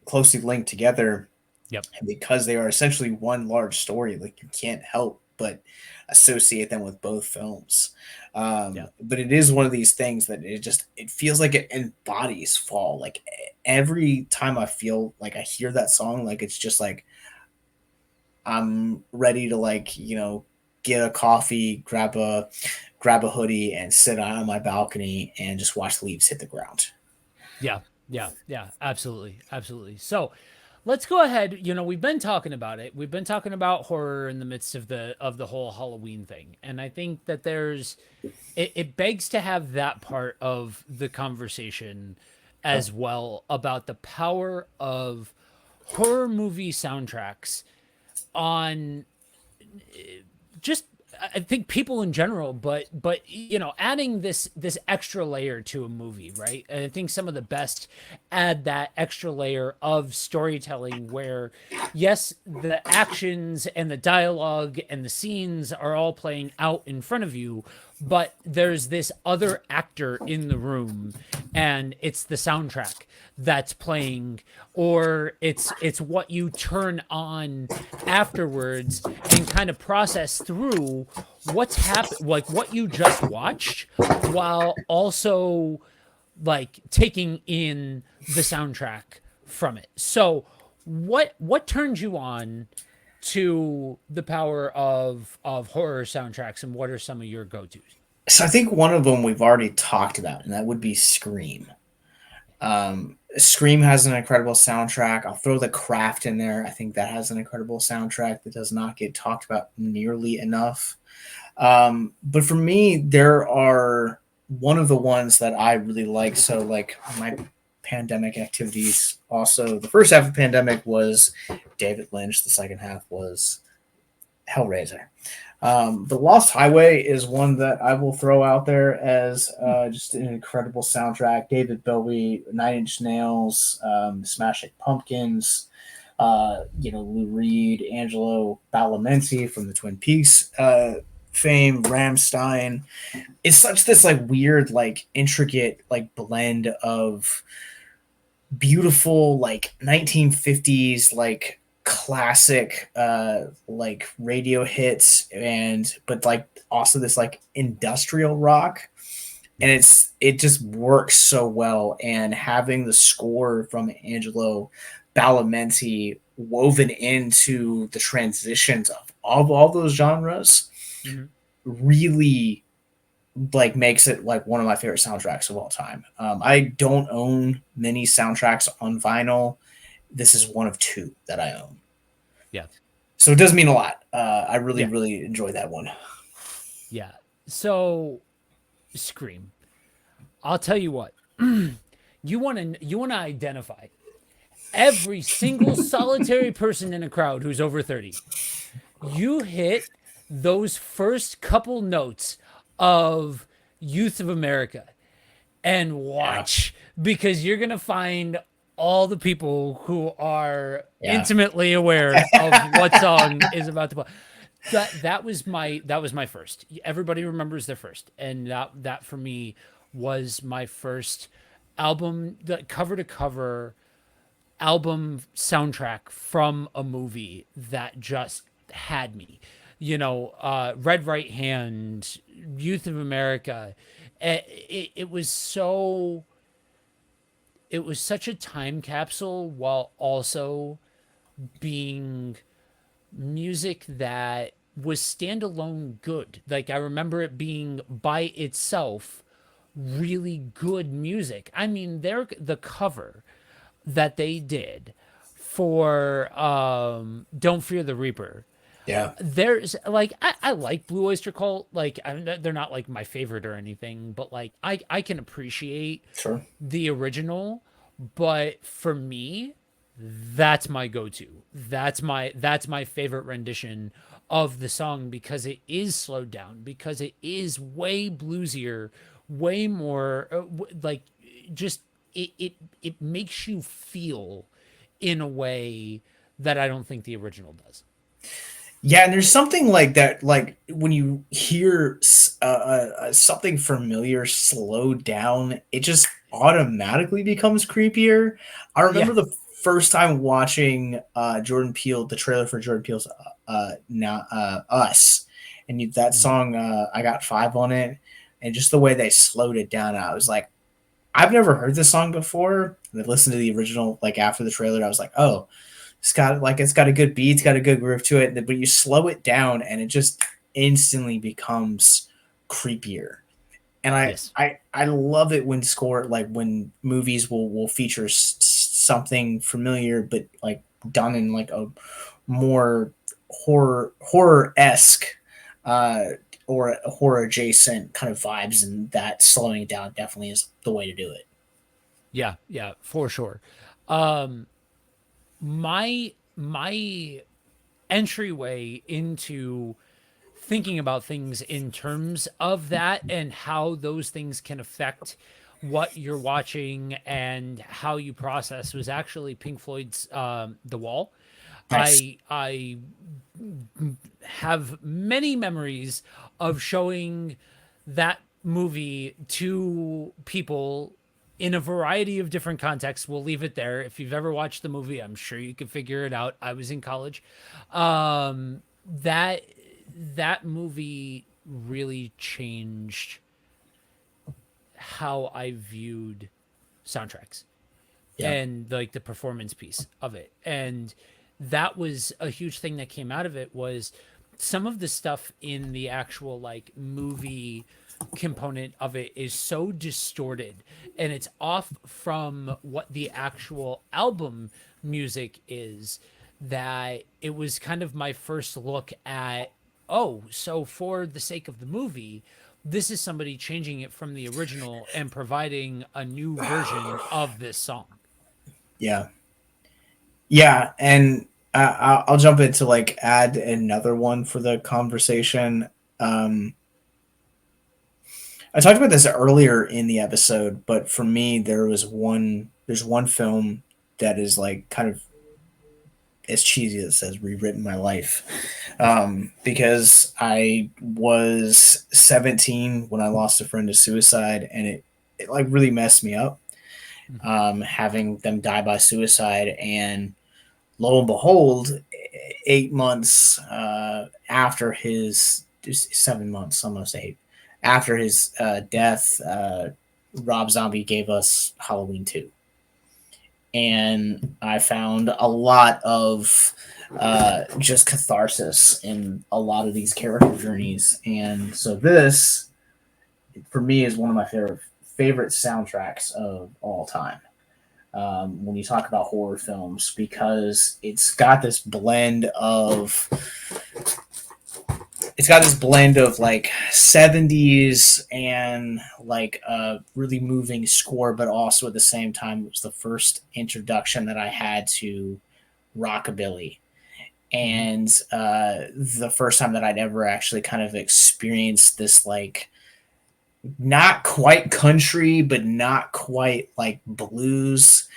[SPEAKER 2] closely linked together,
[SPEAKER 1] Yep.
[SPEAKER 2] and because they are essentially one large story, like you can't help but associate them with both films.
[SPEAKER 1] Yeah.
[SPEAKER 2] But it is one of these things that it feels like it embodies fall. Like every time I feel like I hear that song, like it's just like I'm ready to get a coffee, grab a hoodie, and sit on my balcony and just watch the leaves hit the ground.
[SPEAKER 1] Yeah, yeah, absolutely, absolutely. So, let's go ahead. We've been talking about it. We've been talking about horror in the midst of the whole Halloween thing, and I think that it begs to have that part of the conversation
[SPEAKER 2] Yeah.
[SPEAKER 1] as well about the power of horror movie soundtracks on just I think people in general, but adding this extra layer to a movie, right? And I think some of the best add that extra layer of storytelling where yes, the actions and the dialogue and the scenes are all playing out in front of you, but there's this other actor in the room and it's the soundtrack that's playing, or it's what you turn on afterwards and kind of process through what's happened, like what you just watched, while also like taking in the soundtrack from it. So what turns you on to the power of horror soundtracks, and what are some of your go-tos?
[SPEAKER 2] So I think one of them we've already talked about, and that would be Scream. Scream has an incredible soundtrack. I'll throw The Craft in there. I think that has an incredible soundtrack that does not get talked about nearly enough. But for me, there are one of the ones that I really like. So, like my pandemic activities, also, the first half of the pandemic was David Lynch, the second half was Hellraiser. The Lost Highway is one that I will throw out there as just an incredible soundtrack. David Bowie, Nine Inch Nails, Smashing Pumpkins, Lou Reed, Angelo Badalamenti from the Twin Peaks fame, Ramstein. It's such this like weird, like intricate, like blend of beautiful, like 1950s, like classic like radio hits, and but like also this like industrial rock, and it just works so well. And having the score from Angelo Badalamenti woven into the transitions of all those genres
[SPEAKER 1] Mm-hmm.
[SPEAKER 2] really like makes it like one of my favorite soundtracks of all time. I don't own many soundtracks on vinyl. This is one of two that I own,
[SPEAKER 1] Yeah,
[SPEAKER 2] so it does mean a lot. I really,
[SPEAKER 1] yeah,
[SPEAKER 2] really enjoy that one.
[SPEAKER 1] yeah. So Scream. I'll tell you what. You want to identify every single solitary person in a crowd who's over 30. You hit those first couple notes of Youth of America and
[SPEAKER 2] Yeah,
[SPEAKER 1] watch, because you're going to find all the people who are
[SPEAKER 2] yeah,
[SPEAKER 1] intimately aware of what song is about to play. That was my first. Everybody remembers their first, and that for me was my first album, the cover to cover album soundtrack from a movie that just had me. Red Right Hand, Youth of America. It was such a time capsule while also being music that was standalone good. Like I remember it being by itself really good music. I mean, the cover that they did for Don't Fear the Reaper.
[SPEAKER 2] yeah,
[SPEAKER 1] There's like I like Blue Oyster Cult. Like they're not like my favorite or anything, but like I can appreciate
[SPEAKER 2] sure,
[SPEAKER 1] the original. But for me, that's my go-to. That's my favorite rendition of the song, because it is slowed down, because it is way bluesier, way more like just it makes you feel in a way that I don't think the original does.
[SPEAKER 2] Yeah, and there's something like that, like when you hear something familiar slowed down, it just automatically becomes creepier. I
[SPEAKER 1] Yeah.
[SPEAKER 2] remember the first time watching Jordan Peele, the trailer for Jordan Peele's now Us, and that
[SPEAKER 1] Mhm.
[SPEAKER 2] song I got five on it, and just the way they slowed it down, I was like, I've never heard this song before. And I listened to the original like after the trailer, I was like, oh, it's got a good beat, it's got a good groove to it, but you slow it down and it just instantly becomes creepier. And
[SPEAKER 1] Yes.
[SPEAKER 2] I love it when when movies will feature something familiar but like done in like a more horror esque uh, or horror adjacent kind of vibes, and that slowing it down definitely is the way to do it.
[SPEAKER 1] Yeah, yeah, for sure. Um, my entryway into thinking about things in terms of that and how those things can affect what you're watching and how you process was actually Pink Floyd's The Wall.
[SPEAKER 2] Nice.
[SPEAKER 1] I have many memories of showing that movie to people in a variety of different contexts. We'll leave it there. If you've ever watched the movie, I'm sure you can figure it out. I was in college. That movie really changed how I viewed soundtracks
[SPEAKER 2] Yeah.
[SPEAKER 1] and like the performance piece of it. And that was a huge thing that came out of it was some of the stuff in the actual like movie component of it is so distorted and it's off from what the actual album music is that it was kind of my first look at, oh, so for the sake of the movie, this is somebody changing it from the original and providing a new version of this song.
[SPEAKER 2] Yeah. Yeah, and I'll jump in to like add another one for the conversation. Um, I talked about this earlier in the episode, but for me, there's one film that is like kind of as cheesy as it says, rewritten my life. Because I was 17 when I lost a friend to suicide, and it like really messed me up.
[SPEAKER 1] Mhm.
[SPEAKER 2] Having them die by suicide, and lo and behold, 8 months after his 7 months, almost eight, after his death, Rob Zombie gave us Halloween 2. And I found a lot of just catharsis in a lot of these character journeys. And so this, for me, is one of my favorite soundtracks of all time. When you talk about horror films, because it's got this blend of like 70s and like a really moving score, but also at the same time it was the first introduction that I had to rockabilly,
[SPEAKER 1] Mhm.
[SPEAKER 2] and the first time that I'd ever actually kind of experienced this like not quite country, but not quite like blues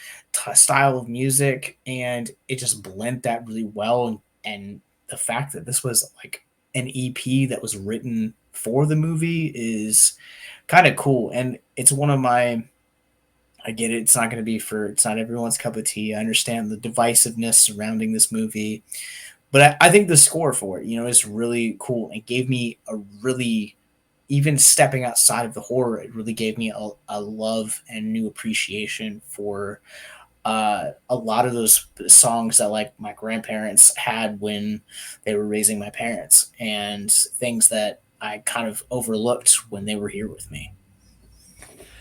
[SPEAKER 2] style of music, and it just blended that really well. And the fact that this was like an EP that was written for the movie is kind of cool. And it's one of my, I get it. It's not everyone's cup of tea. I understand the divisiveness surrounding this movie, but I think the score for it, is really cool. It gave me a really, even stepping outside of the horror, it really gave me a love and new appreciation for a lot of those songs that like my grandparents had when they were raising my parents, and things that I kind of overlooked when they were here with me.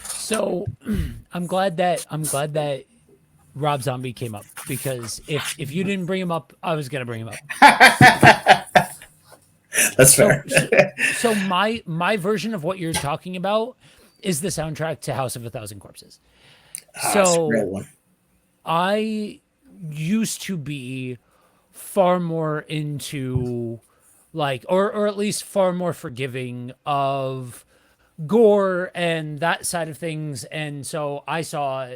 [SPEAKER 1] So I'm glad that Rob Zombie came up because if you didn't bring him up, I was gonna bring him up.
[SPEAKER 2] That's
[SPEAKER 1] So
[SPEAKER 2] fair.
[SPEAKER 1] so, so my version of what you're talking about is the soundtrack to House of a Thousand Corpses.
[SPEAKER 2] It's a great
[SPEAKER 1] So
[SPEAKER 2] one.
[SPEAKER 1] I used to be far more into like or at least far more forgiving of gore and that side of things. And so I saw,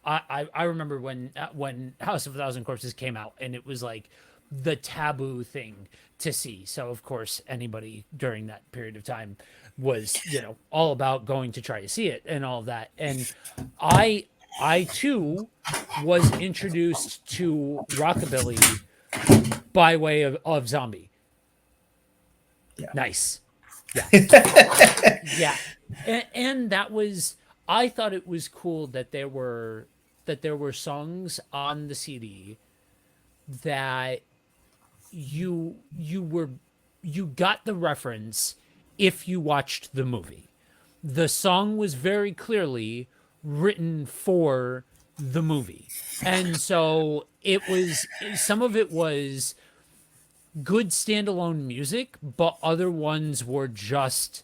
[SPEAKER 1] I remember when House of a Thousand Corpses came out, and it was like the taboo thing to see. So of course, anybody during that period of time was, all about going to try to see it and all of that. And I, I too was introduced to rockabilly by way of zombie.
[SPEAKER 2] Yeah.
[SPEAKER 1] Nice. Yeah. Yeah. And that was, I thought it was cool that there were songs on the CD that you got the reference if you watched the movie. The song was very clearly written for the movie. And so it was, some of it was good standalone music, but other ones were just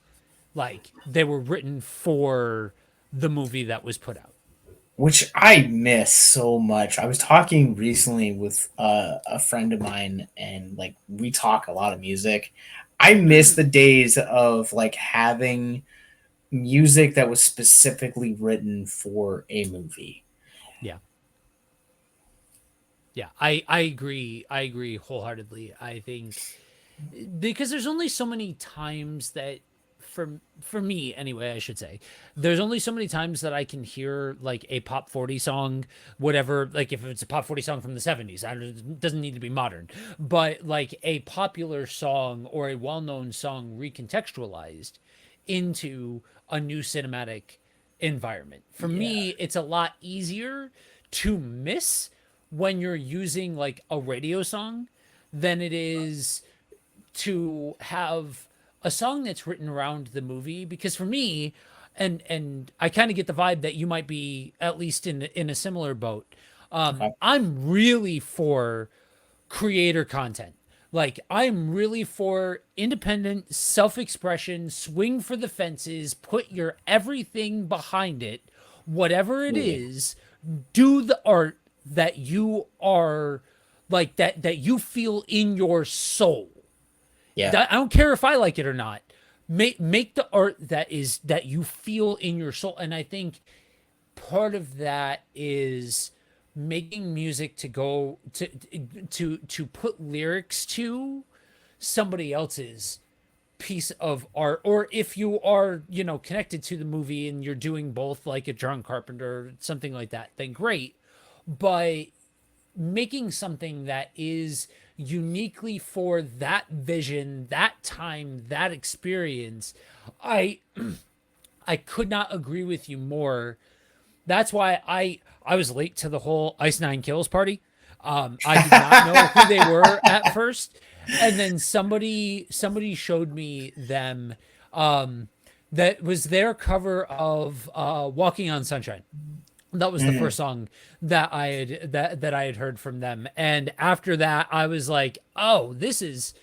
[SPEAKER 1] like they were written for the movie that was put out.
[SPEAKER 2] Which I miss so much. I was talking recently with a friend of mine, and like we talk a lot of music. I miss the days of like having music that was specifically written for a movie.
[SPEAKER 1] Yeah. Yeah. I agree. I agree wholeheartedly. I think because there's only so many times that for me anyway, I should say, there's only so many times that I can hear like a pop 40 song, whatever, like if it's a pop 40 song from the 70s, it doesn't need to be modern, but like a popular song or a well-known song recontextualized into a new cinematic environment. For
[SPEAKER 2] Yeah.
[SPEAKER 1] me, it's a lot easier to miss when you're using like a radio song than it is to have a song that's written around the movie. Because for me, and I kind of get the vibe that you might be at least in a similar boat.
[SPEAKER 2] Okay.
[SPEAKER 1] I'm really for creator content. Like I'm really for independent self-expression, swing for the fences, put your everything behind it, whatever it
[SPEAKER 2] Absolutely.
[SPEAKER 1] is, do the art that you are like that you feel in your soul.
[SPEAKER 2] Yeah.
[SPEAKER 1] I don't care if I like it or not. Make the art that you feel in your soul. And I think part of that is making music to go to put lyrics to somebody else's piece of art, or if you are connected to the movie and you're doing both like a John Carpenter or something like that, then great. But making something that is uniquely for that vision, that time, that experience, I I could not agree with you more. That's why I was late to the whole Ice Nine Kills party. I did not know who they were at first, and then somebody showed me them. That was their cover of "Walking on Sunshine." That was the
[SPEAKER 2] Mm.
[SPEAKER 1] first song that I had heard from them, and after that, I was like, "Oh, this is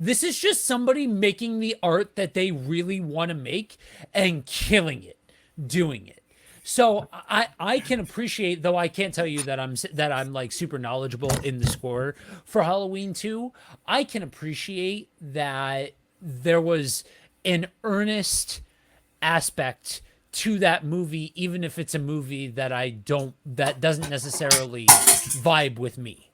[SPEAKER 1] just somebody making the art that they really want to make and killing it, doing it." So I can appreciate, though I can't tell you that I'm like super knowledgeable in the score for Halloween 2. I can appreciate that there was an earnest aspect to that movie, even if it's a movie that doesn't necessarily vibe with me.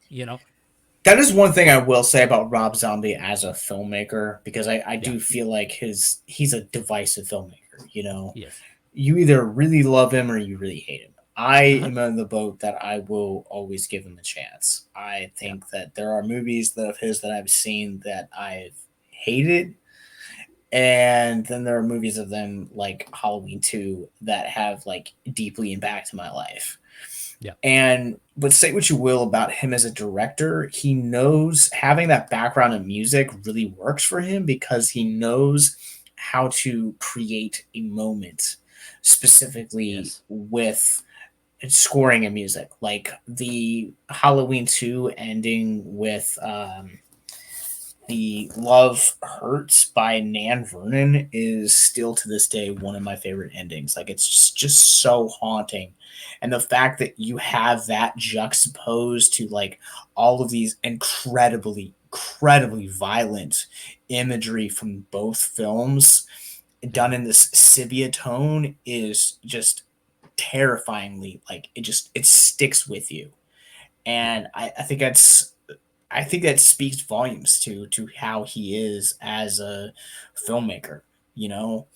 [SPEAKER 2] That is one thing I will say about Rob Zombie as a filmmaker, because I
[SPEAKER 1] Yeah.
[SPEAKER 2] do feel like he's a divisive filmmaker.
[SPEAKER 1] Yes.
[SPEAKER 2] You either really love him or you really hate him. I
[SPEAKER 1] Uh-huh.
[SPEAKER 2] am in the boat that I will always give him a chance. I
[SPEAKER 1] Yeah.
[SPEAKER 2] think that there are movies that of his that I've seen that I've hated, and then there are movies of them like Halloween 2 that have like deeply impacted my life.
[SPEAKER 1] Yeah.
[SPEAKER 2] And but say what you will about him as a director, he knows having that background in music really works for him because he knows how to create a moment specifically
[SPEAKER 1] Yes.
[SPEAKER 2] with scoring and music. Like the Halloween 2 ending with the Love Hurts by Nan Vernon is still to this day one of my favorite endings. Like it's just so haunting. And the fact that you have that juxtaposed to like all of these incredibly violent imagery from both films done in this sepia tone is just terrifyingly, like, it sticks with you. And I think that speaks volumes to how he is as a filmmaker, you know.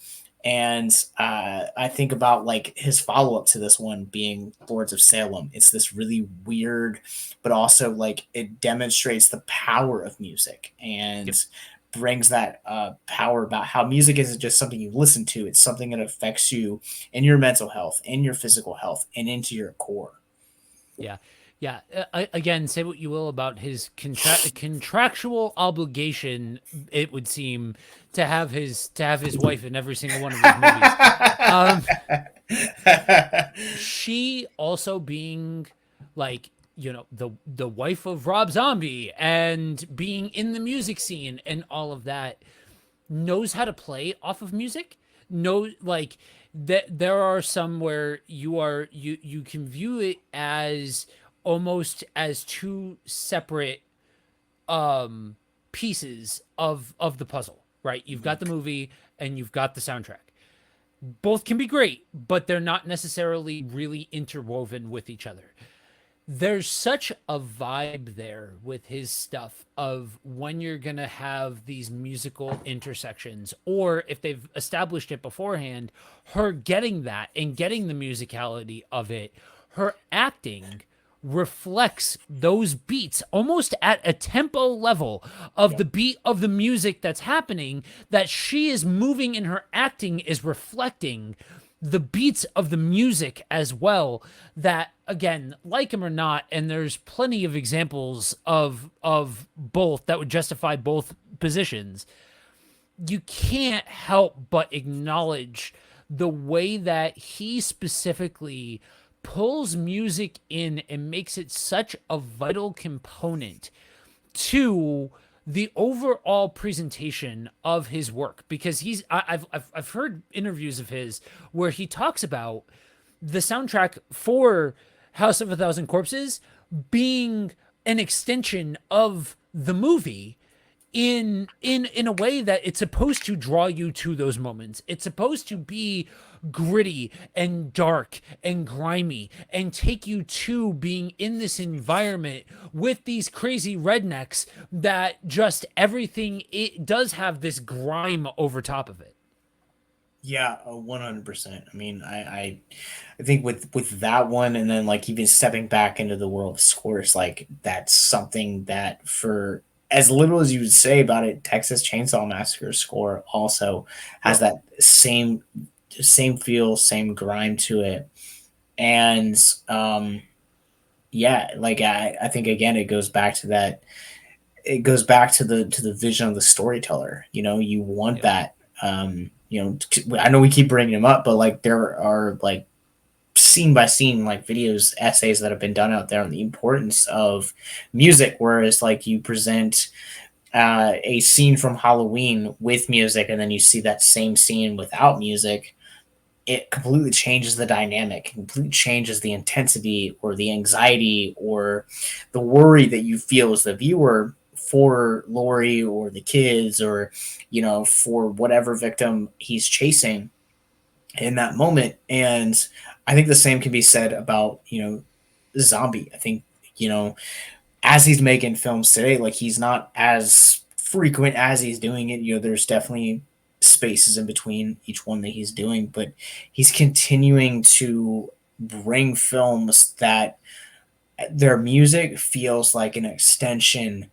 [SPEAKER 2] And I think about like his follow up to this one being Lords of Salem. It's this really weird, but also like it demonstrates the power of music and
[SPEAKER 1] Yep.
[SPEAKER 2] brings that power about how music isn't just something you listen to; it's something that affects you in your mental health, in your physical health, and into your core.
[SPEAKER 1] Yeah. Yeah. Again, say what you will about his contractual obligation, it would seem, to have his wife in every single one of his movies. Um, she also being like, the wife of Rob Zombie and being in the music scene and all of that, knows how to play off of music. Know, like, that there are some where you can view it as almost as two separate pieces of the puzzle, right? You've got the movie and you've got the soundtrack. Both can be great, but they're not necessarily really interwoven with each other. There's such a vibe there with his stuff of when you're going to have these musical intersections, or if they've established it beforehand, her getting that and getting the musicality of it, her acting reflects those beats almost at a tempo level of the
[SPEAKER 2] Yep.
[SPEAKER 1] beat of the music that's happening, that she is moving in her acting is reflecting the beats of the music as well. That, again, like him or not, and there's plenty of examples of both that would justify both positions, you can't help but acknowledge the way that he specifically pulls music in and makes it such a vital component to the overall presentation of his work. Because I've heard interviews of his where he talks about the soundtrack for House of a Thousand Corpses being an extension of the movie, in a way that it's supposed to draw you to those moments. It's supposed to be gritty and dark and grimy and take you to being in this environment with these crazy rednecks, that just everything, it does have this grime over top of it.
[SPEAKER 2] Yeah, 100%. I mean, I think with that one, and then like even stepping back into the world of scores, like that's something that, for as little as you would say about it, Texas Chainsaw Massacre score also has
[SPEAKER 1] Yep.
[SPEAKER 2] that same feel, same grind to it, and yeah, like I think again it goes back to that. It goes back to the vision of the storyteller. You know, you want
[SPEAKER 1] Yep.
[SPEAKER 2] that. I know we keep bringing them up, but like there are like scene by scene like videos, essays that have been done out there on the importance of music. Whereas like you present a scene from Halloween with music, and then you see that same scene without music, it completely changes the dynamic, completely changes the intensity or the anxiety or the worry that you feel as the viewer for Lori or the kids, or for whatever victim he's chasing in that moment. And I think the same can be said about Zombie. I think you know as he's making films today, like he's not as frequent as he's doing it. There's definitely spaces in between each one that he's doing, but he's continuing to bring films that their music feels like an extension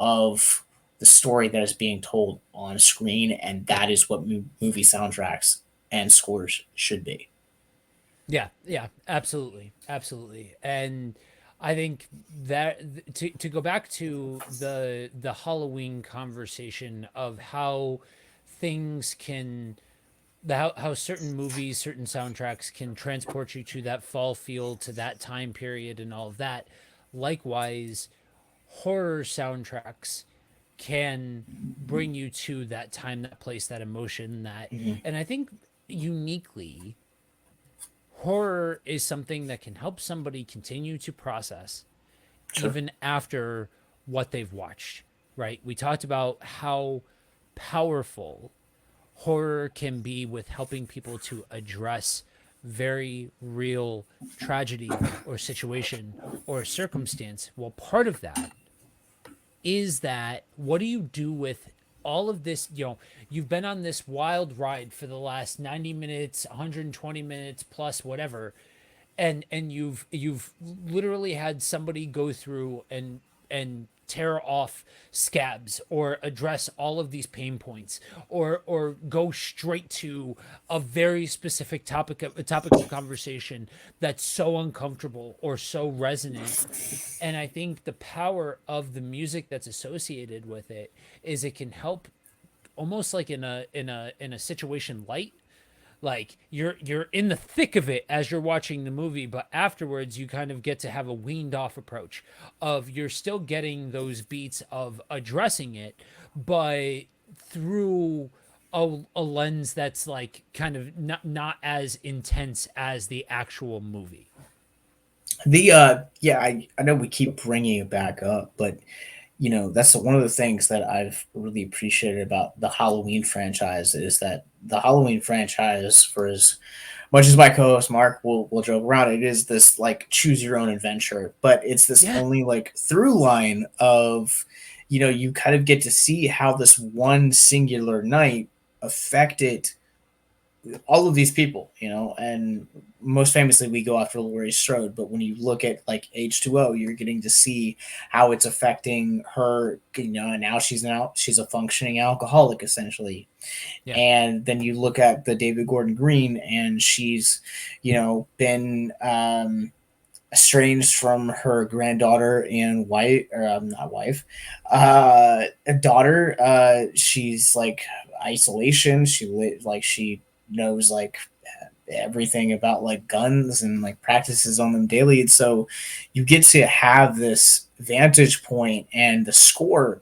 [SPEAKER 2] of the story that is being told on screen, and that is what movie soundtracks and scores should be.
[SPEAKER 1] Yeah, yeah, absolutely, absolutely. And I think that, to go back to the Halloween conversation of how things can, how certain movies, certain soundtracks can transport you to that fall feel, to that time period, and all of that. Likewise, horror soundtracks can bring you to that time, that place, that emotion, that,
[SPEAKER 2] Mhm.
[SPEAKER 1] and I think uniquely, horror is something that can help somebody continue to process
[SPEAKER 2] Sure.
[SPEAKER 1] even after what they've watched, right? We talked about how powerful horror can be with helping people to address very real tragedy or situation or circumstance. Well, part of that is that what do you do with all of this? You've been on this wild ride for the last 90 minutes, 120 minutes plus whatever, and you've literally had somebody go through and tear off scabs or address all of these pain points or go straight to a very specific topic of conversation that's so uncomfortable or so resonant. And I think the power of the music that's associated with it is it can help almost like in a situation light, like you're in the thick of it as you're watching the movie, but afterwards you kind of get to have a weaned off approach of you're still getting those beats of addressing it, but through a lens that's like kind of not as intense as the actual movie.
[SPEAKER 2] The yeah, I know we keep bringing it back up, but that's one of the things that I've really appreciated about the Halloween franchise is that the Halloween franchise, for as much as my co-host Mark will joke around, it is this like choose your own adventure, but it's this
[SPEAKER 1] Yeah.
[SPEAKER 2] only like through line of you kind of get to see how this one singular night affected all of these people, and most famously we go after Laurie Strode. But when you look at like H2O, you're getting to see how it's affecting her. And now she's a functioning alcoholic essentially.
[SPEAKER 1] Yeah.
[SPEAKER 2] And then you look at the David Gordon Green, and she's, been estranged from her granddaughter and wife, or not wife, a daughter. She's like isolation. She knows like everything about like guns and like practices on them daily. And so you get to have this vantage point, and the score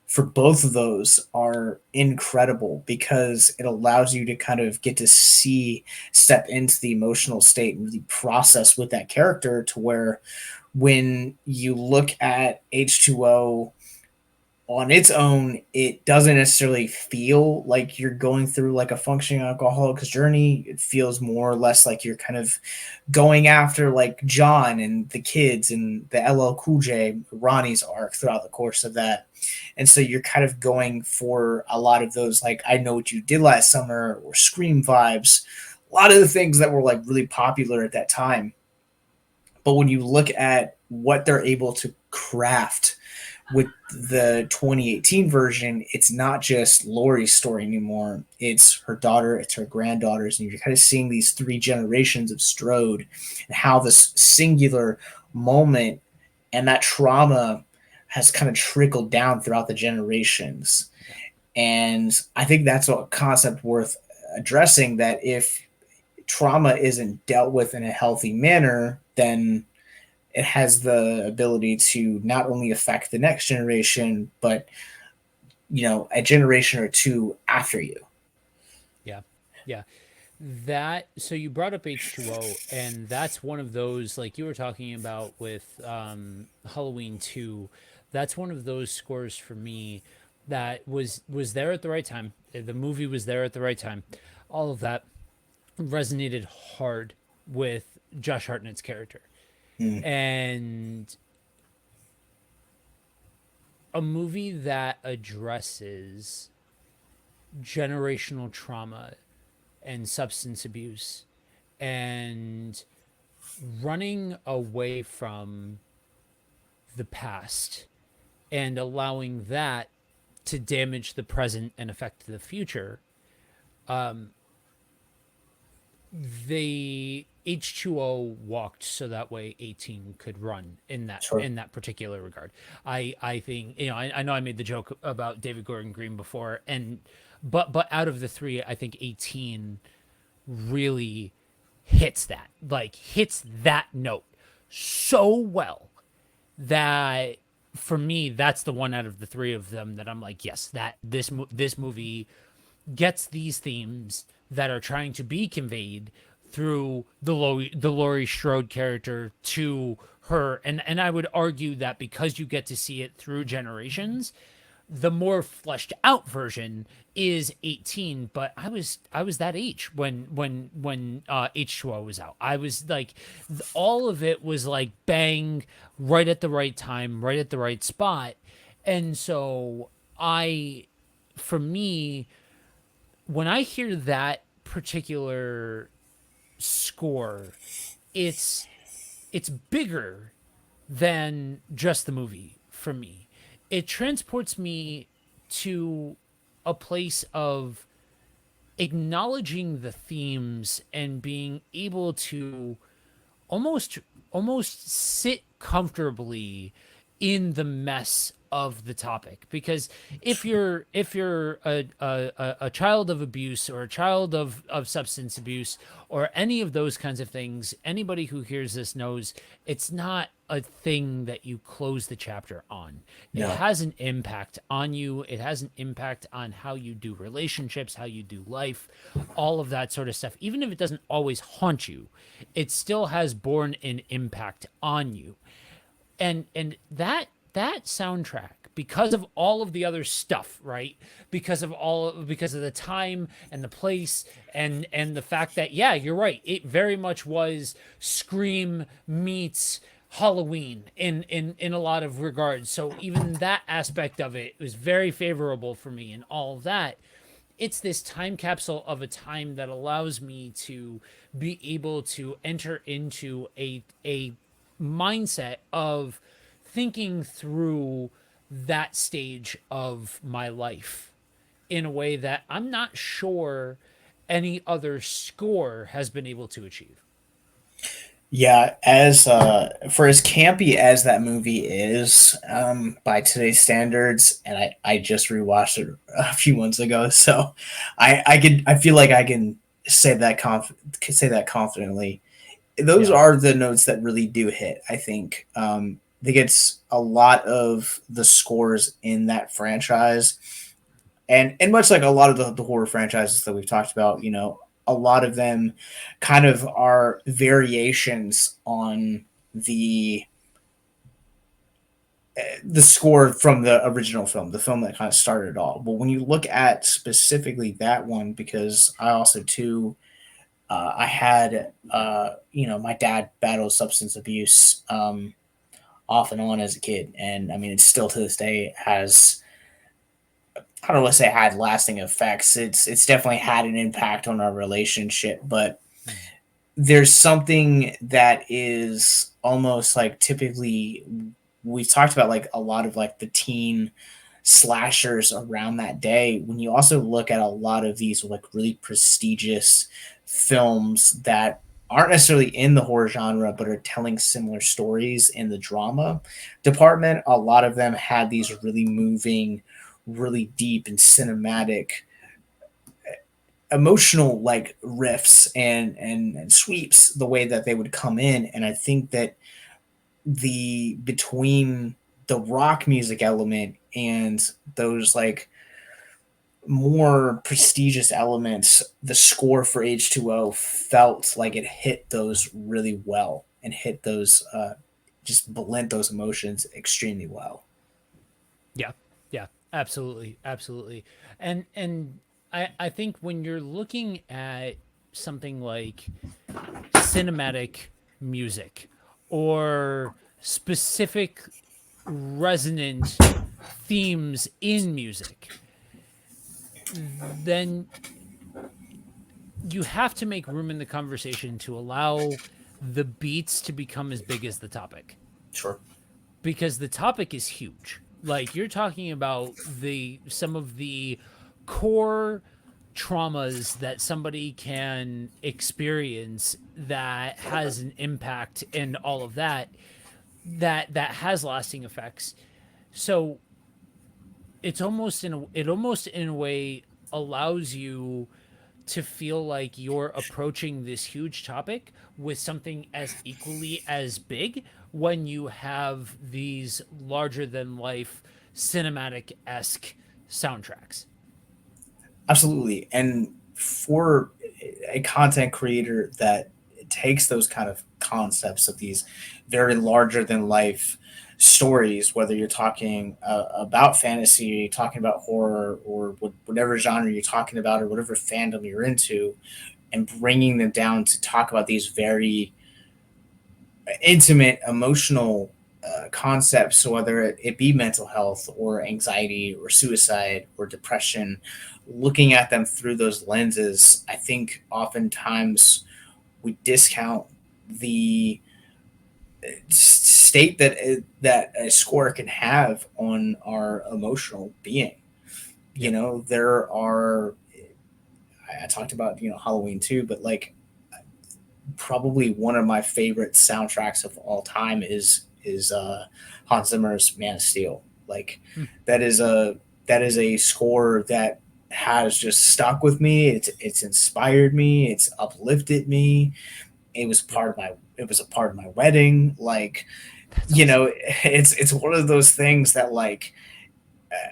[SPEAKER 2] for both of those are incredible because it allows you to kind of get to step into the emotional state and really process with that character, to where when you look at H2O on its own, it doesn't necessarily feel like you're going through like a functioning alcoholic's journey. It feels more or less like you're kind of going after like John and the kids and the LL Cool J, Ronnie's arc throughout the course of that. And so you're kind of going for a lot of those, like, I Know What You Did Last Summer or Scream vibes, a lot of the things that were like really popular at that time. But when you look at what they're able to craft with the 2018 version, it's not just Laurie's story anymore. It's her daughter, it's her granddaughters, and you're kind of seeing these three generations of Strode and how this singular moment and that trauma has kind of trickled down throughout the generations. And I think that's a concept worth addressing, that if trauma isn't dealt with in a healthy manner, then it has the ability to not only affect the next generation, but a generation or two after you.
[SPEAKER 1] Yeah. Yeah. That, so you brought up H2O, and that's one of those, like you were talking about with Halloween 2. That's one of those scores for me that was there at the right time. The movie was there at the right time. All of that resonated hard with Josh Hartnett's character.
[SPEAKER 2] Mm.
[SPEAKER 1] And a movie that addresses generational trauma and substance abuse and running away from the past and allowing that to damage the present and affect the future. The H2O walked so that way 18 could run in that
[SPEAKER 2] Sure.
[SPEAKER 1] in that particular regard. I think, I know I made the joke about David Gordon Green before, and but out of the three, I think 18 really hits that note so well that for me, that's the one out of the three of them that I'm like, yes, that this movie gets these themes that are trying to be conveyed through the Laurie Strode character to her. And I would argue that because you get to see it through generations, The more fleshed out version is 18, but I was that age when H2O was out. I was like all of it was like bang, right at the right time, right at the right spot. And so I for me, when I hear that particular score, it's it's bigger than just the movie for me. It transports me to a place of acknowledging the themes and being able to almost almost sit comfortably in the mess of the topic, because if you're a child of abuse or a child of substance abuse or any of those kinds of things, anybody who hears this knows it's not a thing that you close the chapter on. It
[SPEAKER 2] No.
[SPEAKER 1] has an impact on you. It has an impact on how you do relationships, how you do life, all of that sort of stuff. Even if it doesn't always haunt you, it still has borne an impact on you. And that soundtrack, because of all of the other stuff, right, because of the time and the place and the fact that, yeah, you're right, it very much was Scream meets Halloween in a lot of regards. So even that aspect of it was very favorable for me, and all of that. It's this time capsule of a time that allows me to be able to enter into a mindset of thinking through that stage of my life in a way that I'm not sure any other score has been able to achieve.
[SPEAKER 2] Yeah, as for as campy as that movie is, by today's standards, and I just rewatched it a few months ago, so I feel like I can say that confidently. Those
[SPEAKER 1] Yeah.
[SPEAKER 2] are the notes that really do hit. I think they gets a lot of the scores in that franchise, and much like a lot of the horror franchises that we've talked about, a lot of them kind of are variations on the the score from the original film, the film that kind of started it all. But when you look at specifically that one, because I also too, I had, my dad battled substance abuse off and on as a kid, and I mean, it still to this day has. I don't want to say had lasting effects. It's definitely had an impact on our relationship, but there's something that is almost like typically we've talked about like a lot of like the teen slashers around that day. When you also look at a lot of these like really prestigious films that aren't necessarily in the horror genre but are telling similar stories in the drama department, a lot of them had these really moving, really deep and cinematic emotional like riffs and sweeps the way that they would come in. And I think that the between the rock music element and those like more prestigious elements, the score for H2O felt like it hit those really well and hit those just blend those emotions extremely well.
[SPEAKER 1] Yeah, yeah, absolutely, absolutely. And I think when you're looking at something like cinematic music or specific resonant themes in music, then you have to make room in the conversation to allow the beats to become as big as the topic,
[SPEAKER 2] Sure.
[SPEAKER 1] because the topic is huge. Like you're talking about the some of the core traumas that somebody can experience that has an impact and all of that that has lasting effects. So it almost in a way allows you to feel like you're approaching this huge topic with something as equally as big when you have these larger than life cinematic esque soundtracks.
[SPEAKER 2] Absolutely. And for a content creator that takes those kind of concepts of these very larger than life stories, whether you're talking about fantasy, talking about horror, or whatever genre you're talking about, or whatever fandom you're into, and bringing them down to talk about these very intimate, emotional concepts. So whether it be mental health or anxiety or suicide or depression, looking at them through those lenses, I think oftentimes we discount the state that a score can have on our emotional being. You know, there are. I talked about Halloween too, but like probably one of my favorite soundtracks of all time is Hans Zimmer's Man of Steel. Like
[SPEAKER 1] Hmm.
[SPEAKER 2] that is a score that has just stuck with me. It's inspired me. It's uplifted me. It was a part of my wedding. Like
[SPEAKER 1] That's awesome.
[SPEAKER 2] it's one of those things that like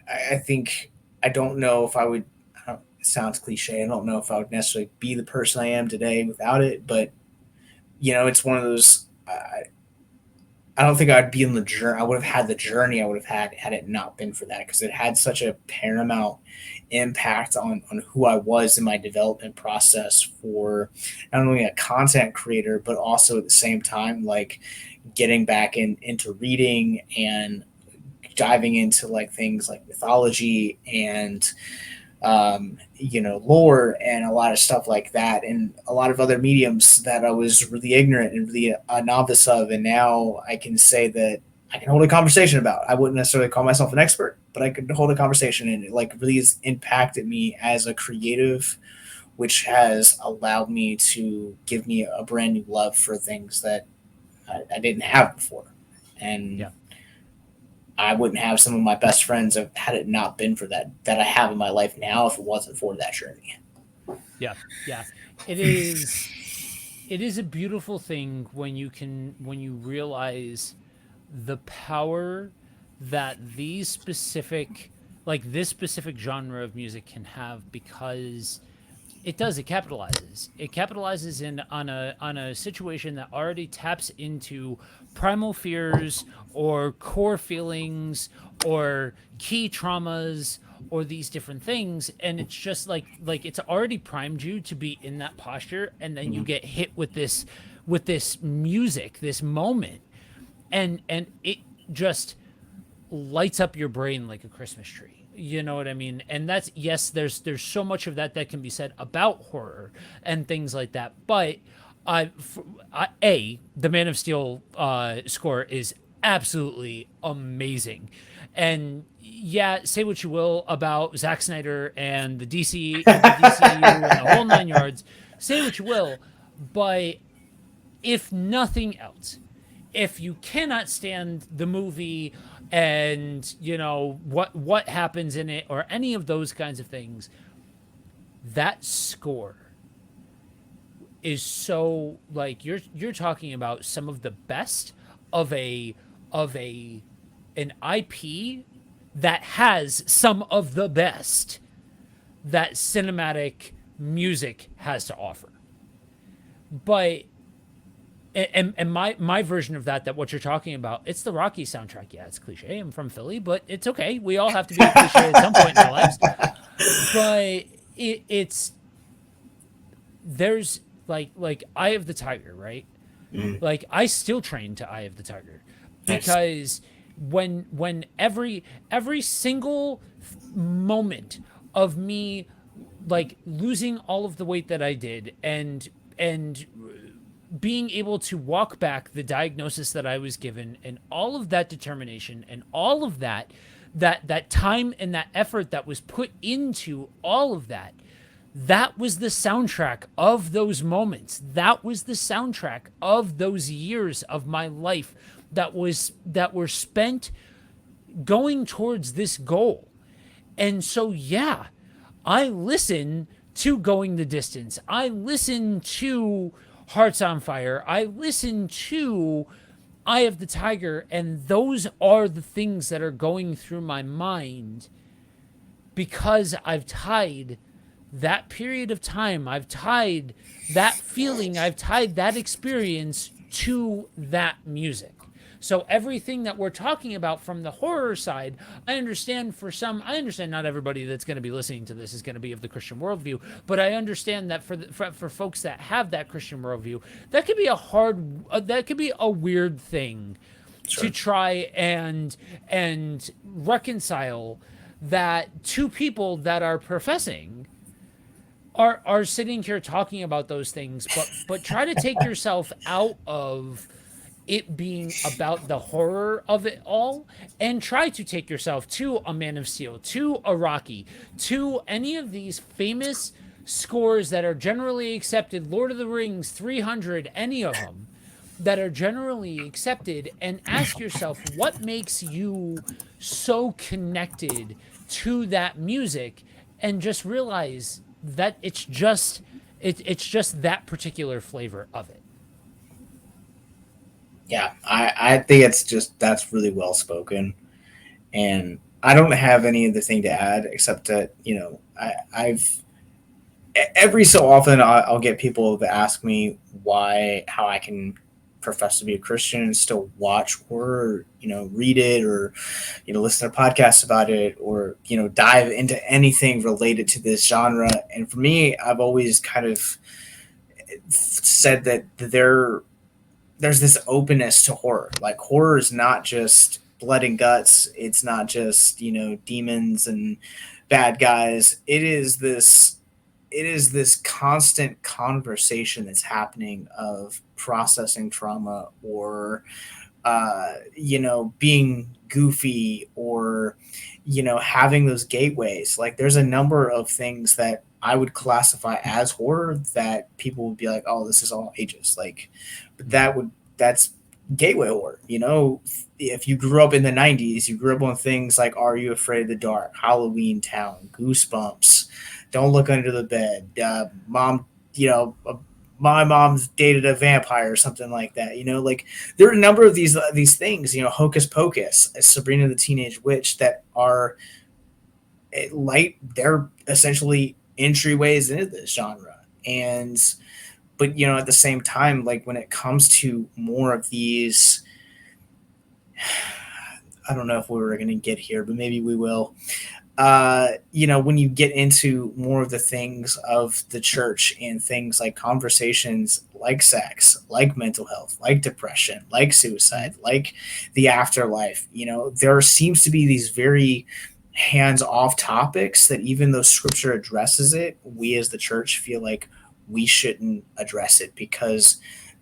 [SPEAKER 2] I think I don't know if I would. It sounds cliche. I don't know if I would necessarily be the person I am today without it, but it's one of those. I don't think I'd be in the journey. I would have had the journey I would have had it not been for that, because it had such a paramount impact on who I was in my development process for not only a content creator, but also at the same time, like getting back into reading and diving into like things like mythology and lore and a lot of stuff like that, and a lot of other mediums that I was really ignorant and really a novice of. And now I can say that I can hold a conversation about. I wouldn't necessarily call myself an expert, but I could hold a conversation, and it like really has impacted me as a creative, which has allowed me to give me a brand new love for things that I didn't have before. And
[SPEAKER 1] Yeah.
[SPEAKER 2] I wouldn't have some of my best friends had it not been for that I have in my life now if it wasn't for that journey.
[SPEAKER 1] Yeah. Yeah. It is it is a beautiful thing when you realize the power that this specific genre of music can have, because it capitalizes in on a situation that already taps into primal fears or core feelings or key traumas or these different things, and it's just like it's already primed you to be in that posture, and then you
[SPEAKER 2] Mm-hmm.
[SPEAKER 1] get hit with this music, this moment, and it just lights up your brain like a Christmas tree. You know what I mean? And that's, yes, there's so much of that that can be said about horror and things like that. But the Man of Steel score is absolutely amazing. And yeah, say what you will about Zack Snyder and the DCU and the whole nine yards. Say what you will, but if nothing else, if you cannot stand the movie and what happens in it or any of those kinds of things, that score is so, like, you're talking about some of the best of a an IP that has some of the best that cinematic music has to offer. But and my version of that what you're talking about, it's the Rocky soundtrack. Yeah, it's cliche. I'm from Philly, but it's okay. We all have to be a cliche at some point in our lives. But it's there's like Eye of the Tiger, right?
[SPEAKER 2] Mm,
[SPEAKER 1] Like, I still train to Eye of the Tiger,
[SPEAKER 2] nice.
[SPEAKER 1] because when every single moment of me, like, losing all of the weight that I did, and being able to walk back the diagnosis that I was given, and all of that determination and all of that time and that effort that was put into all of that, that was the soundtrack of those moments. That was the soundtrack of those years of my life that were spent going towards this goal. And so, yeah, I listen to Going the Distance. I listen to Hearts on Fire. I listen to Eye of the Tiger, and those are the things that are going through my mind, because I've tied that period of time, I've tied that feeling, I've tied that experience to that music. So everything that we're talking about from the horror side, I understand not everybody that's going to be listening to this is going to be of the Christian worldview, but I understand that for folks that have that Christian worldview, that could be that could be a weird thing to
[SPEAKER 2] Sure.
[SPEAKER 1] try and reconcile, that two people that are professing are sitting here talking about those things, but try to take yourself out of it being about the horror of it all, and try to take yourself to a Man of Steel, to a Rocky, to any of these famous scores that are generally accepted, Lord of the Rings, 300, any of them that are generally accepted, and ask yourself what makes you so connected to that music, and just realize that it's just that particular flavor of it.
[SPEAKER 2] Yeah, I think that's really well spoken, and I don't have any other thing to add except that I've every so often I'll get people that ask me how I can profess to be a Christian and still watch horror, read it, or listen to podcasts about it, or dive into anything related to this genre. And for me, I've always kind of said that there's this openness to horror. Like, horror is not just blood and guts. It's not just demons and bad guys. It is this constant conversation that's happening of processing trauma, or being goofy, or having those gateways. Like, there's a number of things that I would classify as horror that people would be like, oh, this is all ages. Like, but that's gateway horror. If you grew up in the 90s, you grew up on things like Are You Afraid of the Dark, Halloween Town, Goosebumps, Don't Look Under the Bed, my mom's dated a vampire, or something like that. Like, there are a number of these things, Hocus Pocus, Sabrina the Teenage Witch, that are they're essentially entryways into this genre. But at the same time, like, when it comes to more of these, I don't know if we were going to get here, but maybe we will. When you get into more of the things of the church, and things like conversations like sex, like mental health, like depression, like suicide, like the afterlife, there seems to be these very hands-off topics that, even though scripture addresses it, we as the church feel like we shouldn't address it, because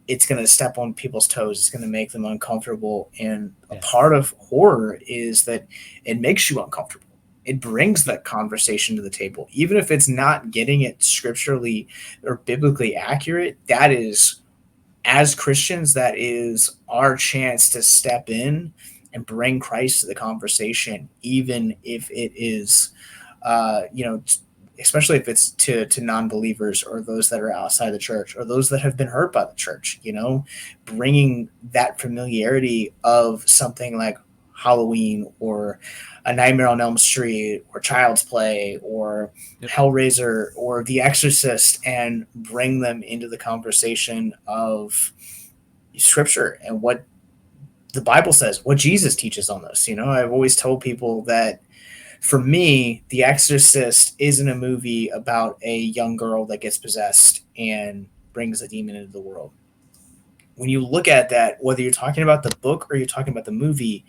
[SPEAKER 2] it's going to step on people's toes. It's going to make them uncomfortable. And a part of horror is that it makes you uncomfortable. It brings that conversation to the table. Even if it's not getting it scripturally or biblically accurate, that is, as Christians, that is our chance to step in and bring Christ to the conversation, even if it is, especially if it's to non-believers, or those that are outside the church, or those that have been hurt by the church. Bringing that familiarity of something like Halloween, or A Nightmare on Elm Street, or Child's Play, or Hellraiser, or The Exorcist, and bring them into the conversation of scripture and what the Bible says, what Jesus teaches on this. I've always told people that, for me, The Exorcist isn't a movie about a young girl that gets possessed and brings a demon into the world. When you look at that, whether you're talking about the book or you're talking about the movie,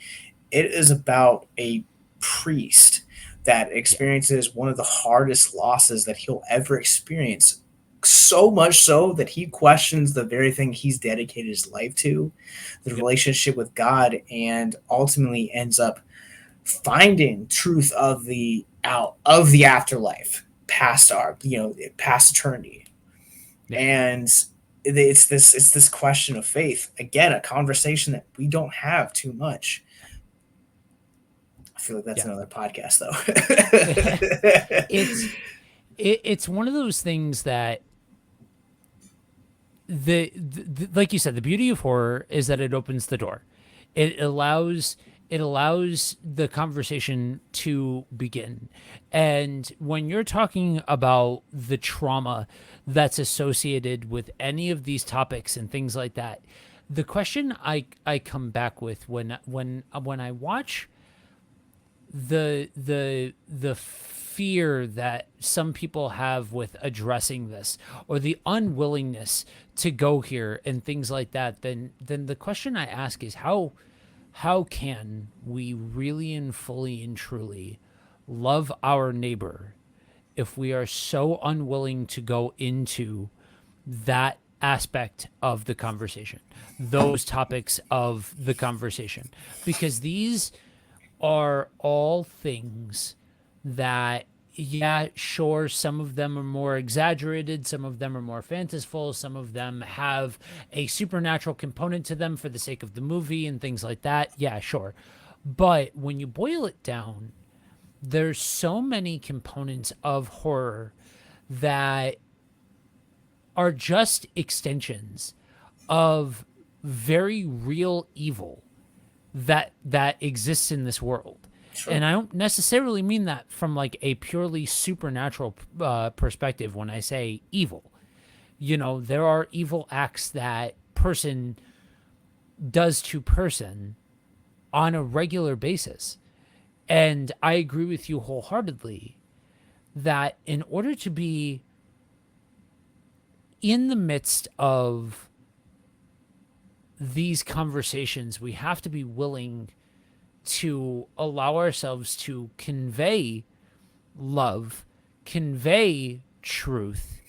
[SPEAKER 2] it is about a priest that experiences one of the hardest losses that he'll ever experience. So much so that he questions the very thing he's dedicated his life to, the relationship with God, and ultimately ends up finding truth of the afterlife, past eternity. And it's this question of faith, again, a conversation that we don't have too much. I feel like that's another podcast, though.
[SPEAKER 1] It's one of those things that the like you said, the beauty of horror is that it opens the door. It allows the conversation to begin. And when you're talking about the trauma that's associated with any of these topics and things like that, The question I come back with when I watch the fear that some people have with addressing this, or the unwillingness to go here and things like that, then the question I ask is how can we really and fully and truly love our neighbor if we are so unwilling to go into that aspect of the conversation, those topics of the conversation? Because these are all things that, yeah, sure, some of them are more exaggerated, some of them are more fanciful, some of them have a supernatural component to them for the sake of the movie and things like that. Yeah, sure. But when you boil it down, there's so many components of horror that are just extensions of very real evil that exists in this world.
[SPEAKER 2] Sure.
[SPEAKER 1] And I don't necessarily mean that from like a purely supernatural perspective when I say evil. You know, there are evil acts that person does to person on a regular basis. And I agree with you wholeheartedly that in order to be in the midst of these conversations, we have to be willing to allow ourselves to convey love, convey truth,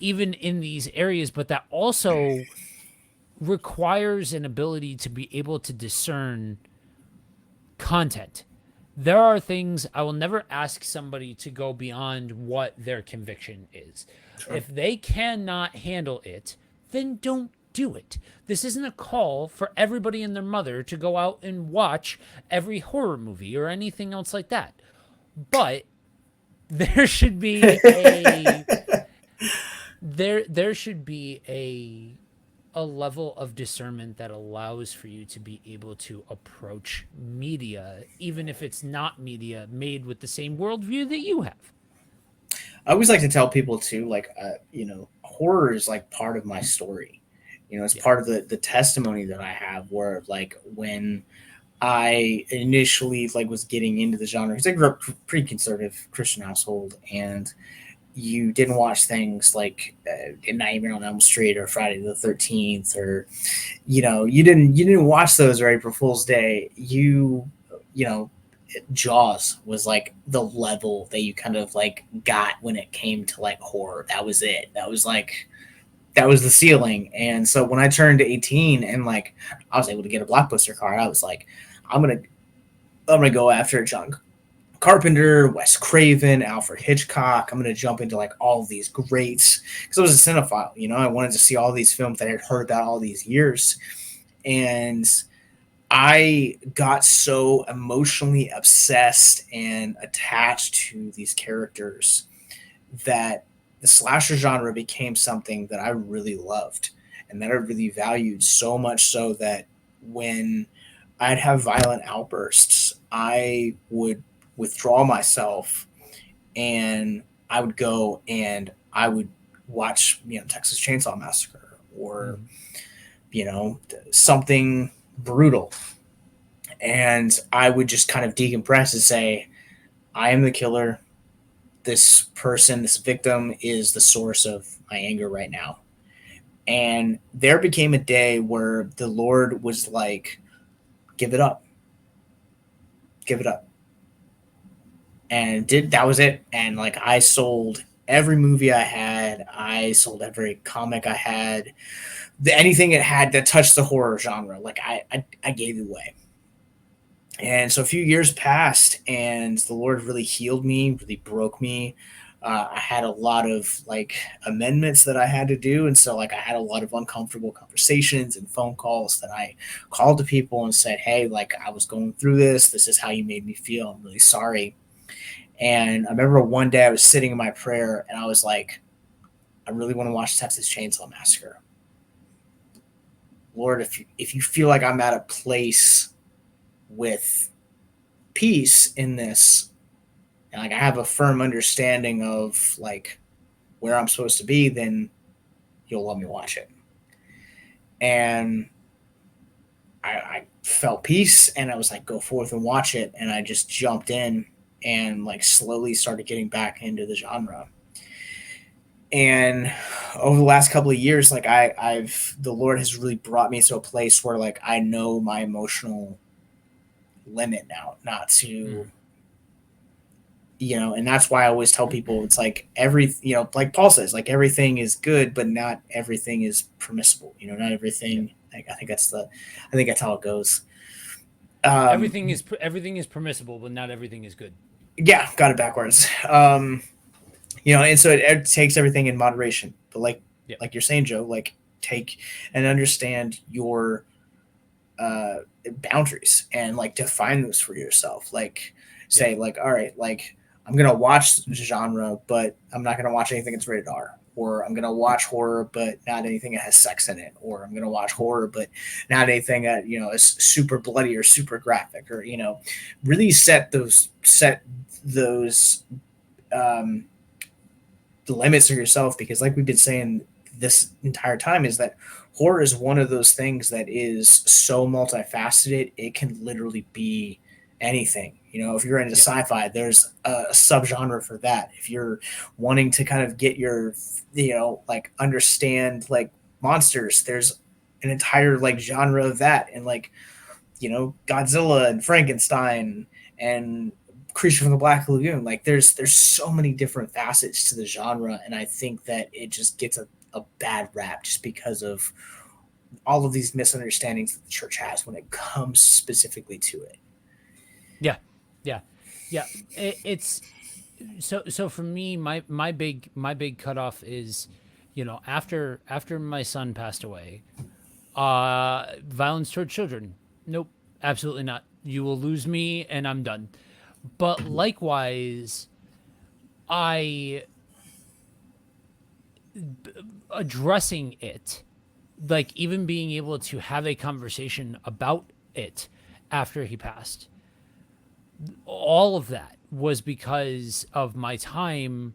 [SPEAKER 1] even in these areas, but that also requires an ability to be able to discern content. There are things I will never ask somebody to go beyond what their conviction is.
[SPEAKER 2] Sure.
[SPEAKER 1] If they cannot handle it, then don't do it. This isn't a call for everybody and their mother to go out and watch every horror movie or anything else like that. But there should be a there should be a level of discernment that allows for you to be able to approach media, even if it's not media made with the same worldview that you have.
[SPEAKER 2] I always like to tell people too, like, horror is like part of my story. It's
[SPEAKER 1] Yeah.
[SPEAKER 2] part of the testimony that I have. Where like when I initially like was getting into the genre, because I grew up pretty conservative Christian household, and you didn't watch things like Nightmare on Elm Street or Friday the 13th, or you didn't watch those, or April Fool's Day. You know Jaws was like the level that you kind of like got when it came to like horror. That was it. That was the ceiling. And so when I turned 18 and like I was able to get a Blockbuster card, I was like, I'm gonna go after John Carpenter, Wes Craven, Alfred Hitchcock. I'm gonna jump into like all of these greats because I was a cinephile. I wanted to see all these films that I had heard about all these years, and I got so emotionally obsessed and attached to these characters that the slasher genre became something that I really loved and that I really valued, so much so that when I'd have violent outbursts, I would withdraw myself and I would go and I would watch, Texas Chainsaw Massacre, or,
[SPEAKER 1] Mhm.
[SPEAKER 2] something brutal. And I would just kind of decompress and say, I am the killer. This person, this victim is the source of my anger right now. And there became a day where the Lord was like, give it up, give it up. And that was it. And like I sold every movie I had, I sold every comic I had, anything it had that touched the horror genre. Like I gave it away. And so a few years passed, and the Lord really healed me, really broke me. I had a lot of like amendments that I had to do, and so like I had a lot of uncomfortable conversations and phone calls that I called to people and said, "Hey, like I was going through this. This is how you made me feel. I'm really sorry." And I remember one day I was sitting in my prayer, and I was like, "I really want to watch Texas Chainsaw Massacre. Lord, if you feel like I'm at a place with peace in this, and like I have a firm understanding of like where I'm supposed to be, then you'll let me watch it." And I felt peace, and I was like, go forth and watch it, and I just jumped in and like slowly started getting back into the genre. And over the last couple of years, like I've the Lord has really brought me to a place where like I know my emotional limit now, not to,
[SPEAKER 1] Mm.
[SPEAKER 2] and that's why I always tell people it's like like Paul says, like everything is good, but not everything is permissible. Not
[SPEAKER 1] Yeah.
[SPEAKER 2] everything. Like, I think that's how it goes.
[SPEAKER 1] Everything is permissible, but not everything is good.
[SPEAKER 2] Yeah, got it backwards. And so it takes everything in moderation. But
[SPEAKER 1] Yep.
[SPEAKER 2] like you're saying, Joe, like take and understand your boundaries and like define those for yourself. Like
[SPEAKER 1] Yep.
[SPEAKER 2] say like, all right, like I'm gonna watch genre, but I'm not gonna watch anything that's rated R. Or I'm gonna watch horror, but not anything that has sex in it. Or I'm gonna watch horror, but not anything that is super bloody or super graphic. Or really set those um, the limits of yourself, because like we've been saying this entire time is that horror is one of those things that is so multifaceted. It can literally be anything. If you're into
[SPEAKER 1] Yep.
[SPEAKER 2] sci-fi, there's a subgenre for that. If you're wanting to kind of get your like understand like monsters, there's an entire like genre of that. And like Godzilla and Frankenstein and Creature from the Black Lagoon. Like there's so many different facets to the genre, and I think that it just gets a bad rap just because of all of these misunderstandings that the church has when it comes specifically to it.
[SPEAKER 1] Yeah. Yeah. Yeah. It's so for me, my big cutoff is, after my son passed away, violence toward children. Nope, absolutely not. You will lose me, and I'm done. But likewise, I addressing it, like even being able to have a conversation about it after he passed, all of that was because of my time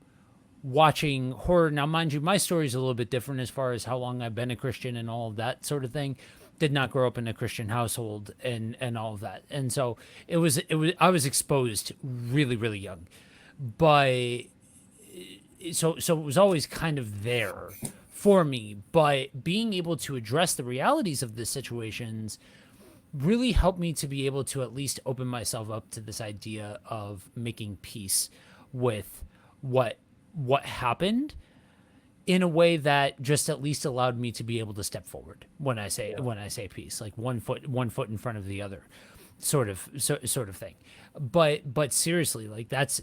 [SPEAKER 1] watching horror. Now, mind you, my story is a little bit different as far as how long I've been a Christian and all of that sort of thing. Did not grow up in a Christian household and all of that, and so it was I was exposed really really young, but so it was always kind of there for me. But being able to address the realities of the situations really helped me to be able to at least open myself up to this idea of making peace with what what happened in a way that just at least allowed me to be able to step forward when I say peace, like one foot in front of the other, sort of thing. But seriously, like that's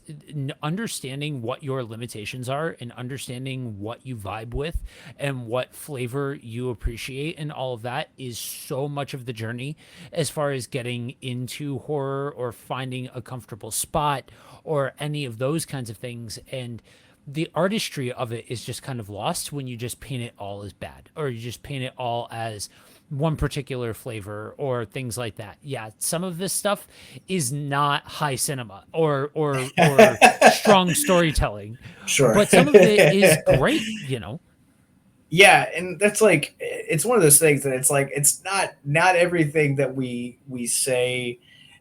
[SPEAKER 1] understanding what your limitations are and understanding what you vibe with and what flavor you appreciate, and all of that is so much of the journey as far as getting into horror or finding a comfortable spot or any of those kinds of things. And the artistry of it is just kind of lost when you just paint it all as bad, or you just paint it all as one particular flavor or things like that. Yeah, some of this stuff is not high cinema or strong storytelling,
[SPEAKER 2] Sure.
[SPEAKER 1] but some of it is great.
[SPEAKER 2] Yeah, and that's like it's one of those things that it's like it's not everything that we say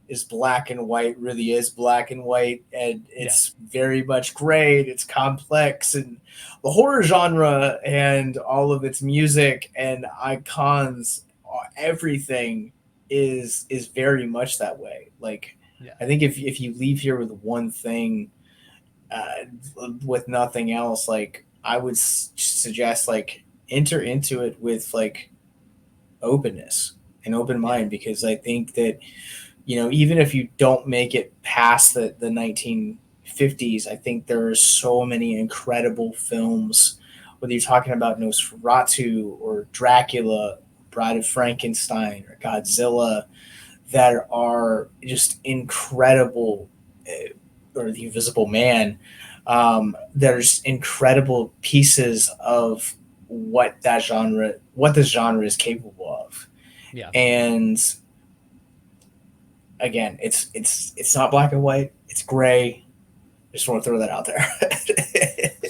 [SPEAKER 2] is black and white really is black and white, and
[SPEAKER 1] Yeah.
[SPEAKER 2] it's very much gray, and it's complex. And the horror genre and all of its music and icons, everything is very much that way. Like
[SPEAKER 1] Yeah.
[SPEAKER 2] I think if you leave here with one thing, uh, with nothing else, like I would suggest like enter into it with like openness, an open
[SPEAKER 1] Yeah.
[SPEAKER 2] mind, because I think that even if you don't make it past the 1950s, I think there are so many incredible films, whether you're talking about Nosferatu or Dracula, Bride of Frankenstein or Godzilla, that are just incredible, or The Invisible Man. There's incredible pieces of what the genre is capable of.
[SPEAKER 1] Yeah.
[SPEAKER 2] And again, it's not black and white. It's gray. I just want to throw that out there.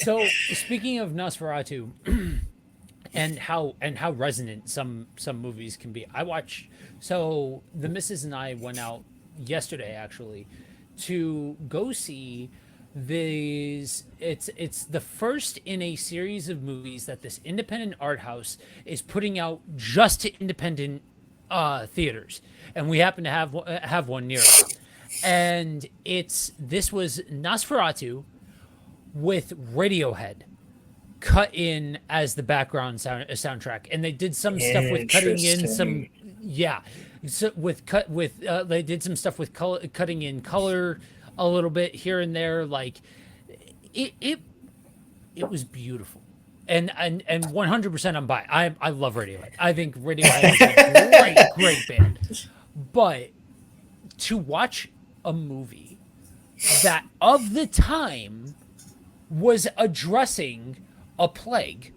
[SPEAKER 1] So speaking of Nosferatu, and how resonant some movies can be. So the missus and I went out yesterday actually to go see these it's the first in a series of movies that this independent art house is putting out just to independent theaters, and we happen to have one near us. And this was Nosferatu with Radiohead cut in as the background soundtrack, and they did some stuff with cutting in some,
[SPEAKER 2] Interesting.
[SPEAKER 1] yeah, so they did some stuff with cutting in color a little bit here and there. Like it it was beautiful. And 100% I'm by. I love Radiohead. I think Radiohead is a great band. But to watch a movie that of the time was addressing a plague,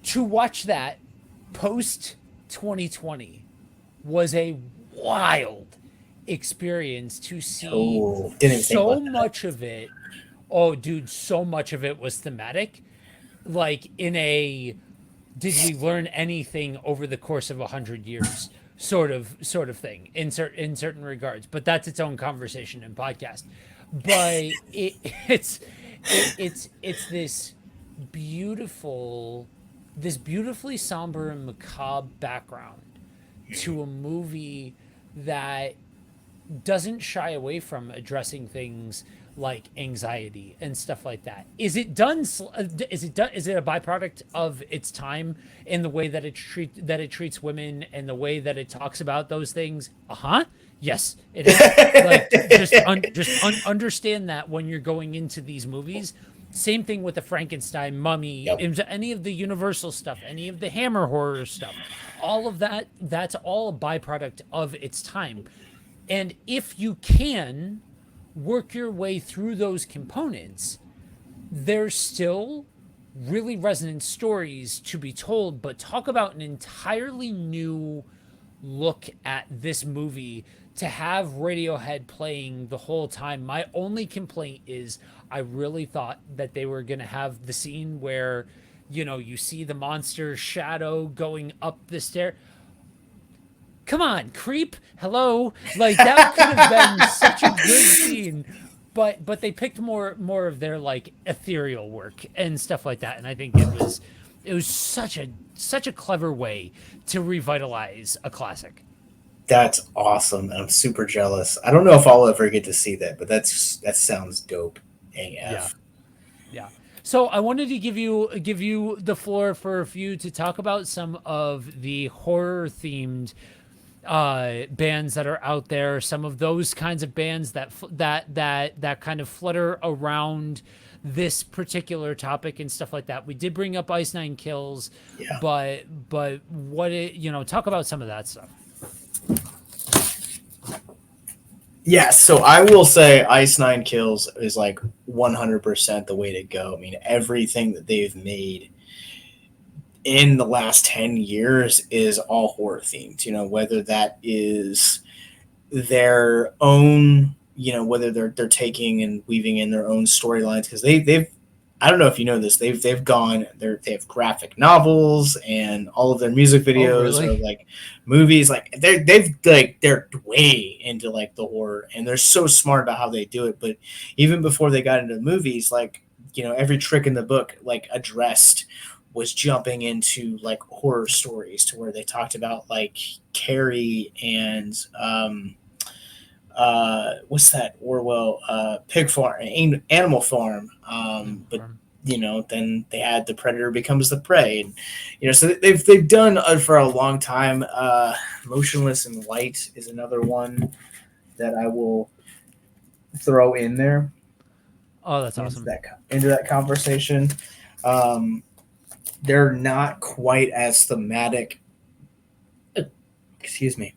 [SPEAKER 1] to watch that post 2020 was a wild experience to see
[SPEAKER 2] Oh, didn't even think
[SPEAKER 1] so
[SPEAKER 2] about that.
[SPEAKER 1] much of it. Oh, dude, so much of it was thematic. Like in a did we learn anything over the course of 100 years sort of thing in certain regards, but that's its own conversation and podcast. But it's beautiful this beautifully somber and macabre background to a movie that doesn't shy away from addressing things like anxiety and stuff like that. Is it a byproduct of its time in the way that it treats women and the way that it talks about those things? Uh-huh. Yes, it is. Like understand that when you're going into these movies. Same thing with the Frankenstein, Mummy,
[SPEAKER 2] Yep.
[SPEAKER 1] any of the Universal stuff, any of the Hammer horror stuff. All of that's all a byproduct of its time. And if you can work your way through those components, there's still really resonant stories to be told. But talk about an entirely new look at this movie to have Radiohead playing the whole time. My only complaint is I really thought that they were going to have the scene where, you see the monster shadow going up the stair. Come on, creep. Hello. Like that could have been such a good scene. But they picked more of their like ethereal work and stuff like that. And I think it was such a clever way to revitalize a classic.
[SPEAKER 2] That's awesome. I'm super jealous. I don't know if I'll ever get to see that, but that sounds dope.
[SPEAKER 1] Yeah.
[SPEAKER 2] AF.
[SPEAKER 1] Yeah. So I wanted to give you the floor for a few to talk about some of the horror themed bands that are out there, some of those kinds of bands that kind of flutter around this particular topic and stuff like that. We did bring up Ice Nine Kills,
[SPEAKER 2] Yeah.
[SPEAKER 1] but talk about some of that stuff.
[SPEAKER 2] Yeah, so I will say Ice Nine Kills is like 100% the way to go. I mean, everything that they've made in the last 10 years is all horror themed, whether that is their own, whether they're taking and weaving in their own storylines, because they've I don't know if you know this, they have graphic novels, and all of their music
[SPEAKER 1] Oh,
[SPEAKER 2] videos are
[SPEAKER 1] really?
[SPEAKER 2] like movies. Like they're way into like the horror, and they're so smart about how they do it. But even before they got into movies, like every trick in the book like addressed was jumping into like horror stories, to where they talked about like Carrie and what's that Orwell, Pig Farm, Animal Farm, but then they had the predator becomes the prey, and so they've done for a long time. Motionless in White is another one that I will throw in there
[SPEAKER 1] Oh, that's
[SPEAKER 2] into
[SPEAKER 1] awesome.
[SPEAKER 2] that conversation. um, they're not quite as thematic, excuse me,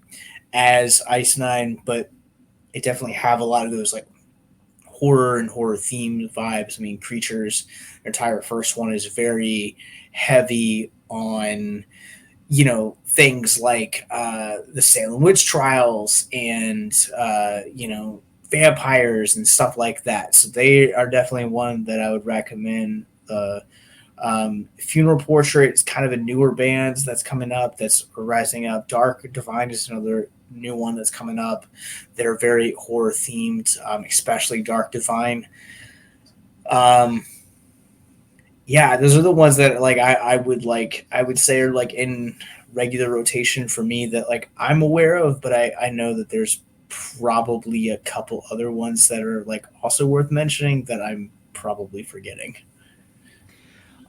[SPEAKER 2] as Ice Nine, but it definitely have a lot of those like horror and horror themed vibes. I mean, Creatures, their entire first one is very heavy on things like the Salem witch trials and vampires and stuff like that. So they are definitely one that I would recommend. The Funeral Portrait is kind of a newer band that's coming up, that's rising up. Dark Divine is another new one that's coming up that are very horror themed, especially Dark Divine. Um, yeah, those are the ones that like I would say are like in regular rotation for me that like I'm aware of, but I know that there's probably a couple other ones that are like also worth mentioning that I'm probably forgetting.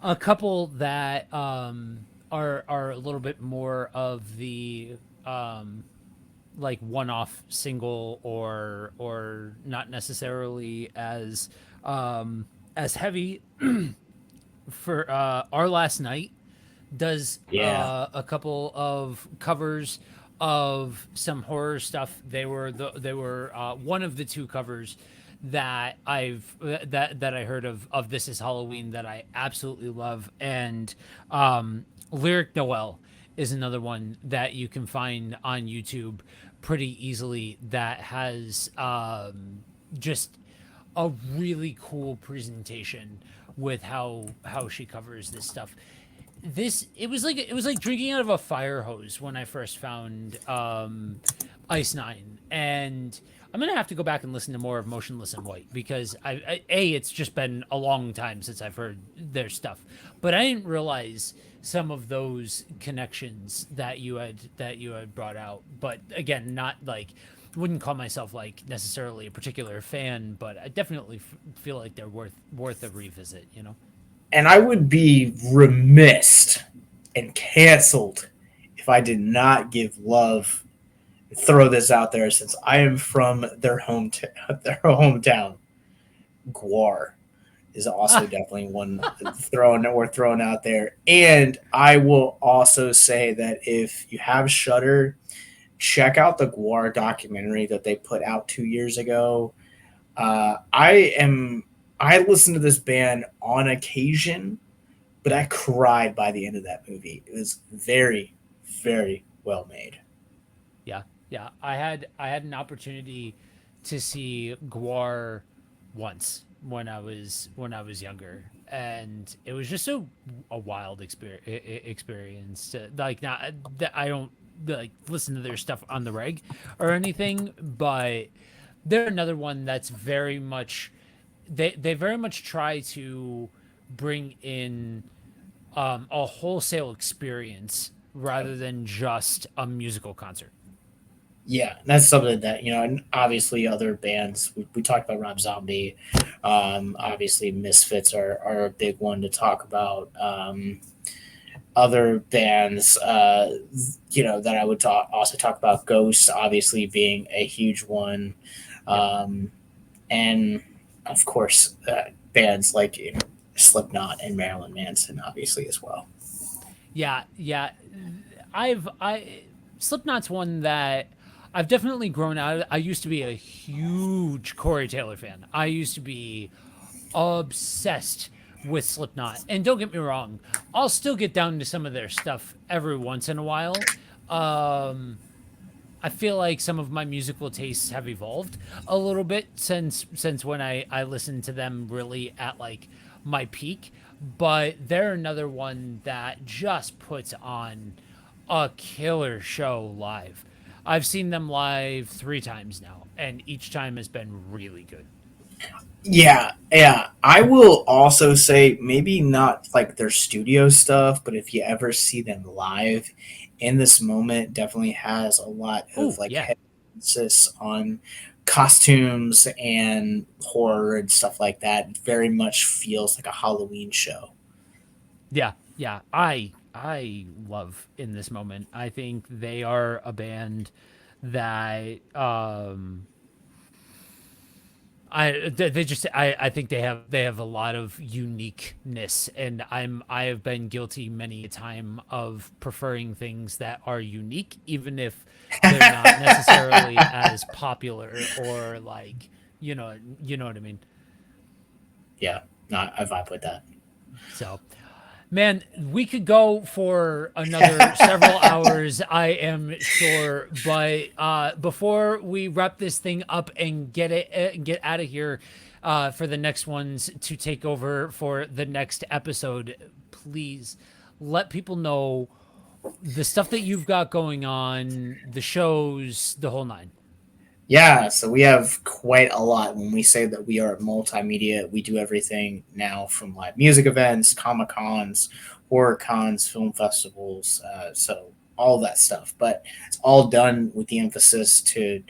[SPEAKER 1] A couple that are a little bit more of the like one-off single or not necessarily as heavy for Our Last Night does
[SPEAKER 2] Yeah.
[SPEAKER 1] a couple of covers of some horror stuff. They were one of the two covers that I heard of This Is Halloween that I absolutely love, and Lyric Noel is another one that you can find on YouTube pretty easily that has just a really cool presentation with how she covers this stuff. This it was like drinking out of a fire hose when I first found Ice Nine, and I'm gonna have to go back and listen to more of Motionless in White because it's just been a long time since I've heard their stuff, but I didn't realize some of those connections that you had brought out. But again, not like wouldn't call myself like necessarily a particular fan, but I definitely feel like they're worth a revisit. You know.
[SPEAKER 2] And I would be remiss and canceled if I did not give love, throw this out there since I am from their hometown. Their hometown, Guar is also definitely one worth throwing out there. And I will also say that if you have Shutter, check out the Guar documentary that they put out 2 years ago. I listen to this band on occasion, but I cried by the end of that movie. It was very, very well made.
[SPEAKER 1] Yeah, yeah. I had an opportunity to see Guar once when I was younger, and it was just a wild experience. Like not that I don't like listen to their stuff on the reg or anything, but they're another one that's very much they very much try to bring in a wholesale experience rather than just a musical concert.
[SPEAKER 2] Yeah, that's something that, and obviously other bands, we talked about Rob Zombie. Obviously, Misfits are a big one to talk about. Other bands, that I would also talk about, Ghost, obviously being a huge one.
[SPEAKER 1] Yep.
[SPEAKER 2] And of course, bands like Slipknot and Marilyn Manson, obviously, as well.
[SPEAKER 1] Yeah, yeah. I Slipknot's one that I've definitely grown out of. I used to be a huge Corey Taylor fan. I used to be obsessed with Slipknot. And don't get me wrong, I'll still get down to some of their stuff every once in a while. Um I feel like some of my musical tastes have evolved a little bit since when I listened to them really at like my peak. But they're another one that just puts on a killer show live. I've seen them live 3 times now, and each time has been really good.
[SPEAKER 2] Yeah, yeah. I will also say maybe not like their studio stuff, but if you ever see them live, in this moment definitely has a lot of
[SPEAKER 1] Oh
[SPEAKER 2] like
[SPEAKER 1] yeah,
[SPEAKER 2] heavy emphasis on costumes and horror and stuff like that. It very much feels like a Halloween show.
[SPEAKER 1] yeah, yeah. I love In This Moment. I think they are a band that they just I think they have a lot of uniqueness, and I have been guilty many a time of preferring things that are unique even if they're not necessarily as popular or like you know what I mean.
[SPEAKER 2] Yeah, no, I vibe with that.
[SPEAKER 1] So man, we could go for another several hours, I am sure. But before we wrap this thing up and get out of here, for the next ones to take over for the next episode, please let people know the stuff that you've got going on, the shows, the whole nine.
[SPEAKER 2] Yeah, so we have quite a lot. When we say that we are multimedia, we do everything now from live music events, comic cons, horror cons, film festivals, so all that stuff. But it's all done with the emphasis to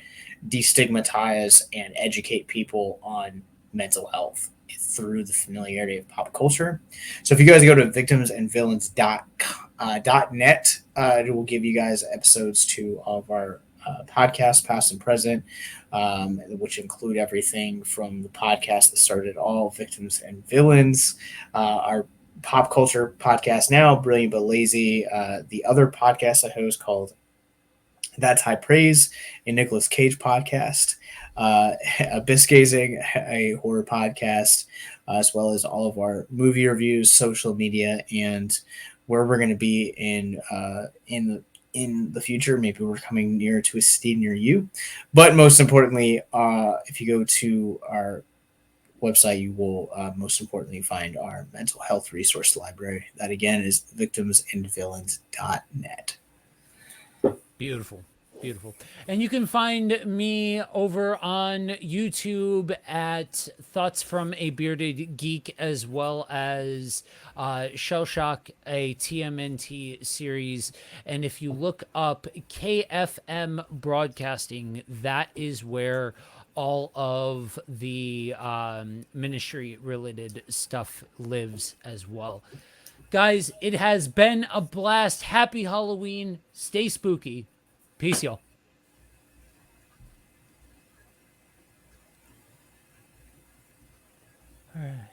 [SPEAKER 2] destigmatize and educate people on mental health through the familiarity of pop culture. So if you guys go to victimsandvillains.net, it will give you guys episodes to all of our podcasts, past and present, which include everything from the podcast that started all, Victims and Villains, our pop culture podcast now, Brilliant But Lazy, the other podcast I host called That's High Praise, a Nicolas Cage podcast, Abyss Gazing, a horror podcast, as well as all of our movie reviews, social media, and where we're going to be in the future. Maybe we're coming near to a city near you. But most importantly, if you go to our website, you will most importantly find our mental health resource library. That again is victimsandvillains.net.
[SPEAKER 1] Beautiful. Beautiful. And you can find me over on YouTube at Thoughts from a Bearded Geek, as well as Shell Shock, a TMNT series. And if you look up KFM Broadcasting, that is where all of the ministry related stuff lives as well. Guys, it has been a blast. Happy Halloween. Stay spooky. Peace, y'all. All right.